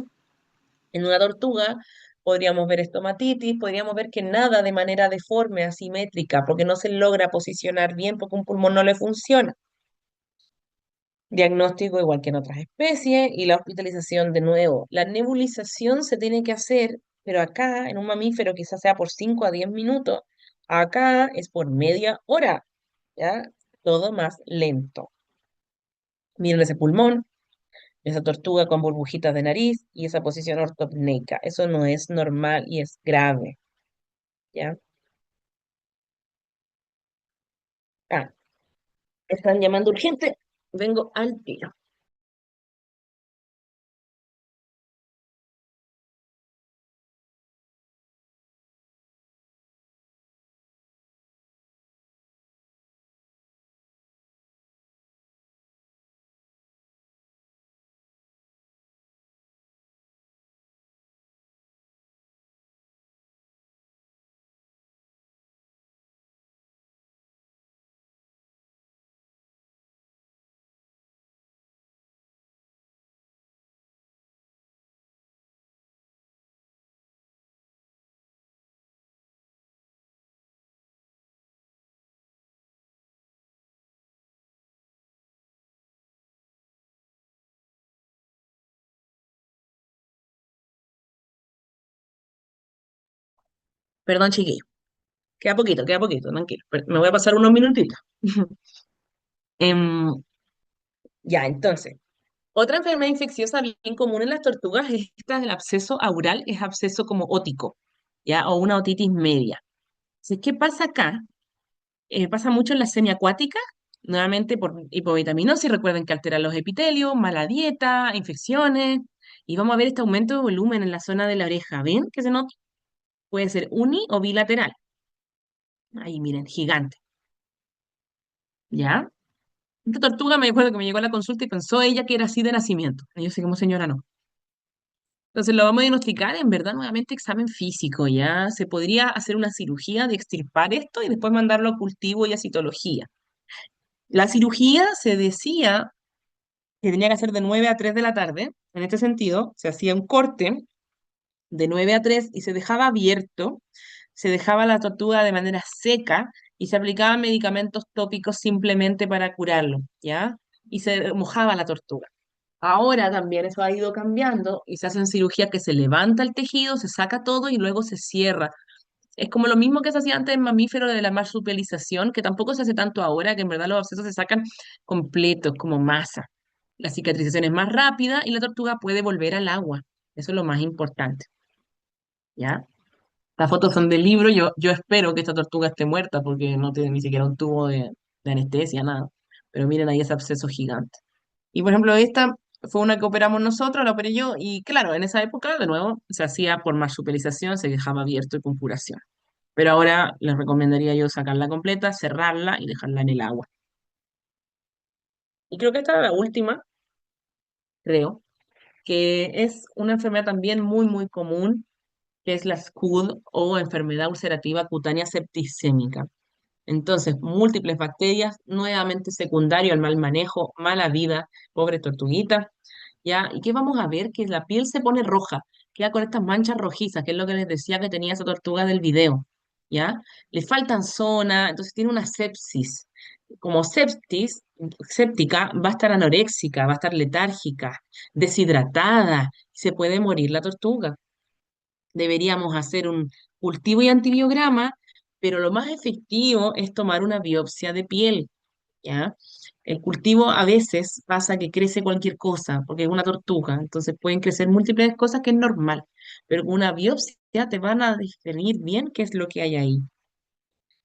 En una tortuga podríamos ver estomatitis, podríamos ver que nada de manera deforme, asimétrica, porque no se logra posicionar bien, porque un pulmón no le funciona. Diagnóstico igual que en otras especies y la hospitalización de nuevo. La nebulización se tiene que hacer, pero acá en un mamífero quizás sea por 5 a 10 minutos, acá es por media hora, ¿ya? Todo más lento. Miren ese pulmón, Esa tortuga con burbujitas de nariz y esa posición ortopneica. Eso no es normal y es grave, ¿ya? Ah, están llamando urgente. Vengo al tiro. Perdón, chiquillo. Queda poquito, tranquilo. Me voy a pasar unos minutitos. Em, ya, entonces. Otra enfermedad infecciosa bien común en las tortugas es esta del absceso aural, es absceso como ótico, ¿ya? O una otitis media. Entonces, ¿qué pasa acá? Pasa mucho en la semiacuática, nuevamente por hipovitaminosis, recuerden que altera los epitelios, mala dieta, infecciones, y vamos a ver este aumento de volumen en la zona de la oreja. ¿Ven que se nota? Puede ser uni o bilateral. Ahí miren, gigante, ¿ya? Esta tortuga me acuerdo que me llegó a la consulta y pensó ella que era así de nacimiento. Y yo sé como señora no. Entonces lo vamos a diagnosticar en verdad nuevamente examen físico, ¿ya? Se podría hacer una cirugía de extirpar esto y después mandarlo a cultivo y a citología. La cirugía se decía que tenía que hacer de 9 a 3 de la tarde. En este sentido, se hacía un corte de 9 a 3 y se dejaba abierto, se dejaba la tortuga de manera seca y se aplicaban medicamentos tópicos simplemente para curarlo, ¿ya? Y se mojaba la tortuga. Ahora también eso ha ido cambiando y se hacen cirugías que se levanta el tejido, se saca todo y luego se cierra. Es como lo mismo que se hacía antes en mamíferos de la marsupialización, que tampoco se hace tanto ahora, que en verdad los abscesos se sacan completos, como masa. La cicatrización es más rápida y la tortuga puede volver al agua. Eso es lo más importante, ¿ya? Las fotos son del libro, yo espero que esta tortuga esté muerta porque no tiene ni siquiera un tubo de anestesia, nada. Pero miren ahí ese absceso gigante. Y por ejemplo, esta fue una que operamos nosotros, la operé yo, y claro, en esa época, de nuevo, se hacía por marsupialización, se dejaba abierto y con curación. Pero ahora les recomendaría yo sacarla completa, cerrarla y dejarla en el agua. Y creo que esta era la última, creo, que es una enfermedad también muy, muy común, que es la SCUD o enfermedad ulcerativa cutánea septicémica. Entonces, múltiples bacterias, nuevamente secundario al mal manejo, mala vida, pobre tortuguita, ¿ya? ¿Y qué vamos a ver? Que la piel se pone roja, queda con estas manchas rojizas, que es lo que les decía que tenía esa tortuga del video, ¿ya? Le faltan zona, entonces tiene una sepsis. Como septis, séptica, va a estar anoréxica, va a estar letárgica, deshidratada, se puede morir la tortuga. Deberíamos hacer un cultivo y antibiograma, pero lo más efectivo es tomar una biopsia de piel, ¿ya? El cultivo a veces pasa que crece cualquier cosa, porque es una tortuga, entonces pueden crecer múltiples cosas que es normal, pero con una biopsia te van a definir bien qué es lo que hay ahí.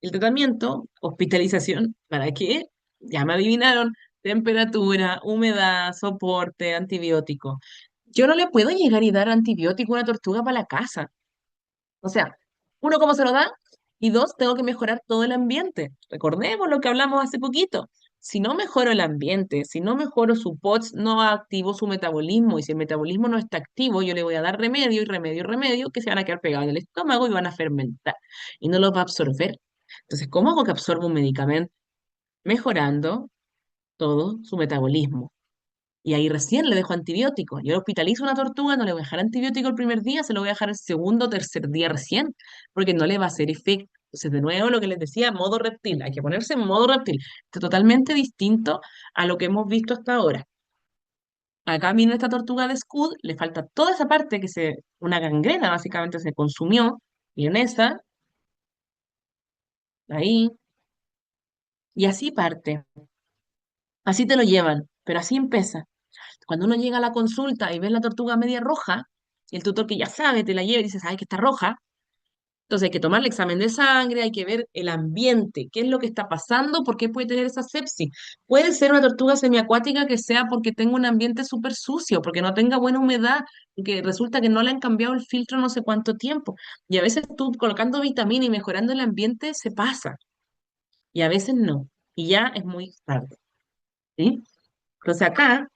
El tratamiento, hospitalización, ¿para qué? Ya me adivinaron, temperatura, humedad, soporte, antibiótico. Yo no le puedo llegar y dar antibiótico a una tortuga para la casa. O sea, uno, ¿cómo se lo da? Y dos, tengo que mejorar todo el ambiente. Recordemos lo que hablamos hace poquito. Si no mejoro el ambiente, si no mejoro su POTS, no activo su metabolismo. Y si el metabolismo no está activo, yo le voy a dar remedio y remedio y remedio que se van a quedar pegados en el estómago y van a fermentar. Y no los va a absorber. Entonces, ¿cómo hago que absorba un medicamento? Mejorando todo su metabolismo. Y ahí recién le dejo antibiótico. Yo hospitalizo una tortuga, no le voy a dejar antibiótico el primer día, se lo voy a dejar el segundo o tercer día recién, porque no le va a hacer efecto. Entonces, de nuevo, lo que les decía, modo reptil, hay que ponerse en modo reptil. Esto es totalmente distinto a lo que hemos visto hasta ahora. Acá viene esta tortuga de Scud, le falta toda esa parte una gangrena básicamente se consumió, y en esa, ahí, y así parte. Así te lo llevan, pero así empieza. cuando uno llega a la consulta y ves la tortuga media roja, y el tutor que ya sabe te la lleva y dice, ay, que está roja, entonces hay que tomar el examen de sangre, hay que ver el ambiente, qué es lo que está pasando, por qué puede tener esa sepsis. Puede ser una tortuga semiacuática que sea porque tenga un ambiente súper sucio, porque no tenga buena humedad, porque resulta que no le han cambiado el filtro no sé cuánto tiempo. Y a veces tú colocando vitamina y mejorando el ambiente se pasa, y a veces no. Y ya es muy tarde, ¿sí? Entonces acá,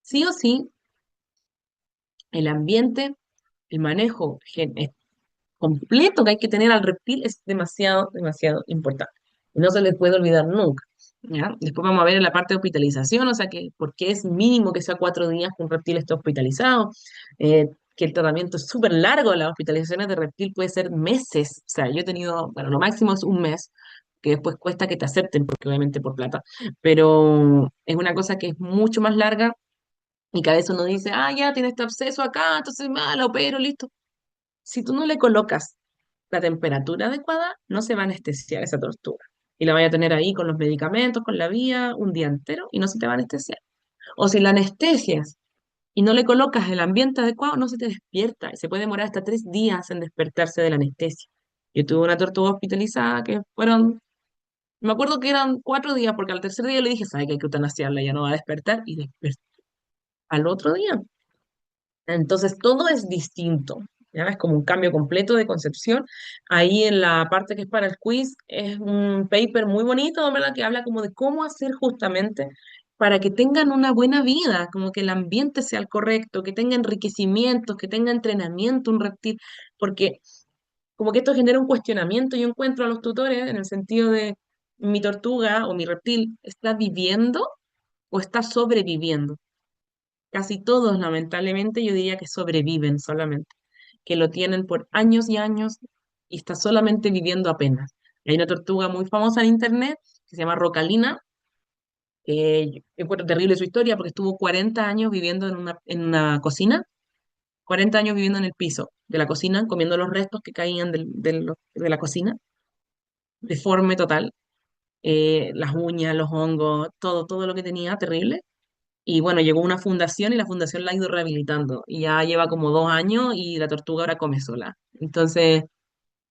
sí o sí, el ambiente, el manejo completo que hay que tener al reptil es demasiado, demasiado importante. Y no se le puede olvidar nunca. ¿Ya? Después vamos a ver en la parte de hospitalización, o sea, que porque es mínimo que sea 4 días que un reptil esté hospitalizado, que el tratamiento es súper largo, las hospitalizaciones de reptil puede ser meses, o sea, yo he tenido, bueno, lo máximo es un mes, que después cuesta que te acepten, porque obviamente por plata, pero es una cosa que es mucho más larga y que a veces uno dice, ah, ya tiene este absceso acá, entonces lo opero, listo. Si tú no le colocas la temperatura adecuada, no se va a anestesiar esa tortuga. Y la vaya a tener ahí con los medicamentos, con la vía, un día entero y no se te va a anestesiar. O si la anestesias y no le colocas el ambiente adecuado, no se te despierta. Y se puede demorar hasta 3 días en despertarse de la anestesia. Yo tuve una tortuga hospitalizada que fueron, me acuerdo que eran 4 días, porque al tercer día le dije, sabe que hay que eutanasiarla, ya no va a despertar, y despertó al otro día. Entonces, todo es distinto, ¿ya? Es como un cambio completo de concepción. Ahí en la parte que es para el quiz, es un paper muy bonito, ¿verdad? Que habla como de cómo hacer justamente para que tengan una buena vida, como que el ambiente sea el correcto, que tenga enriquecimientos, que tenga entrenamiento un reptil, porque como que esto genera un cuestionamiento. Yo encuentro a los tutores en el sentido de mi tortuga o mi reptil, ¿está viviendo o está sobreviviendo? Casi todos, lamentablemente, yo diría que sobreviven solamente, que lo tienen por años y años y está solamente viviendo apenas. Hay una tortuga muy famosa en internet que se llama Rocalina, que yo encuentro terrible su historia porque estuvo 40 años viviendo en una cocina, 40 años viviendo en el piso de la cocina, comiendo los restos que caían de la cocina, deforme total, las uñas, los hongos, todo, todo lo que tenía, terrible. Y bueno, llegó una fundación y la fundación la ha ido rehabilitando. Y ya lleva como 2 años y la tortuga ahora come sola. Entonces,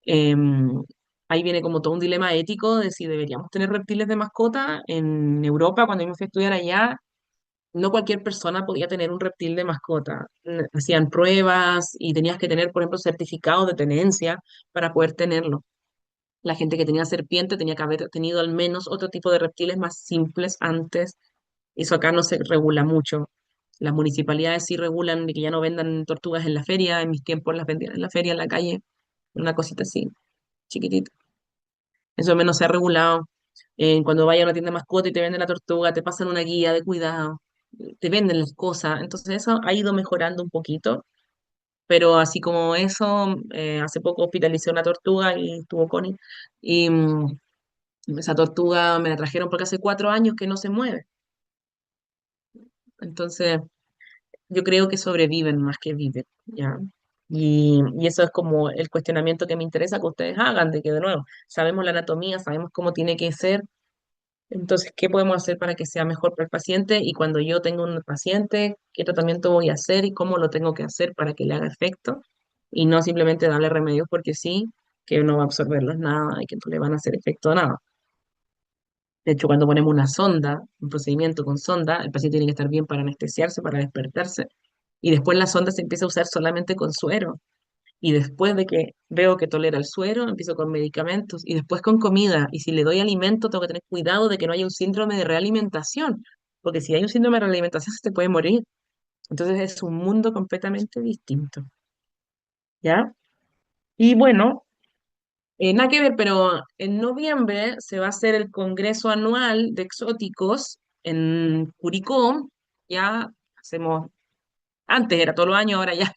em, ahí viene como todo un dilema ético de si deberíamos tener reptiles de mascota. En Europa, cuando yo me fui a estudiar allá, no cualquier persona podía tener un reptil de mascota. Hacían pruebas y tenías que tener, por ejemplo, certificados de tenencia para poder tenerlo. La gente que tenía serpiente tenía que haber tenido al menos otro tipo de reptiles más simples antes. Eso acá no se regula mucho. Las municipalidades sí regulan de que ya no vendan tortugas en la feria. En mis tiempos las vendían en la feria, en la calle. Una cosita así, chiquitita. Eso al menos se ha regulado. Cuando vaya a una tienda de mascota y te venden la tortuga, te pasan una guía de cuidado, te venden las cosas. Entonces eso ha ido mejorando un poquito. Pero así como eso, hace poco hospitalicé una tortuga y estuvo Connie. Y esa tortuga me la trajeron porque hace 4 años que no se mueve. Entonces, yo creo que sobreviven más que viven, ¿ya? Y eso es como el cuestionamiento que me interesa que ustedes hagan, de que de nuevo, sabemos la anatomía, sabemos cómo tiene que ser, entonces, ¿qué podemos hacer para que sea mejor para el paciente? Y cuando yo tengo un paciente, ¿qué tratamiento voy a hacer y cómo lo tengo que hacer para que le haga efecto? Y no simplemente darle remedios porque sí, que no va a absorberlos nada y que no le van a hacer efecto a nada. De hecho, cuando ponemos una sonda, un procedimiento con sonda, el paciente tiene que estar bien para anestesiarse, para despertarse. Y después la sonda se empieza a usar solamente con suero. Y después de que veo que tolera el suero, empiezo con medicamentos y después con comida. Y si le doy alimento, tengo que tener cuidado de que no haya un síndrome de realimentación. Porque si hay un síndrome de realimentación, se te puede morir. Entonces es un mundo completamente distinto. ¿Ya? Y bueno, nada que ver, pero en noviembre se va a hacer el Congreso Anual de Exóticos en Curicó. Ya hacemos, antes era todos los años, ahora ya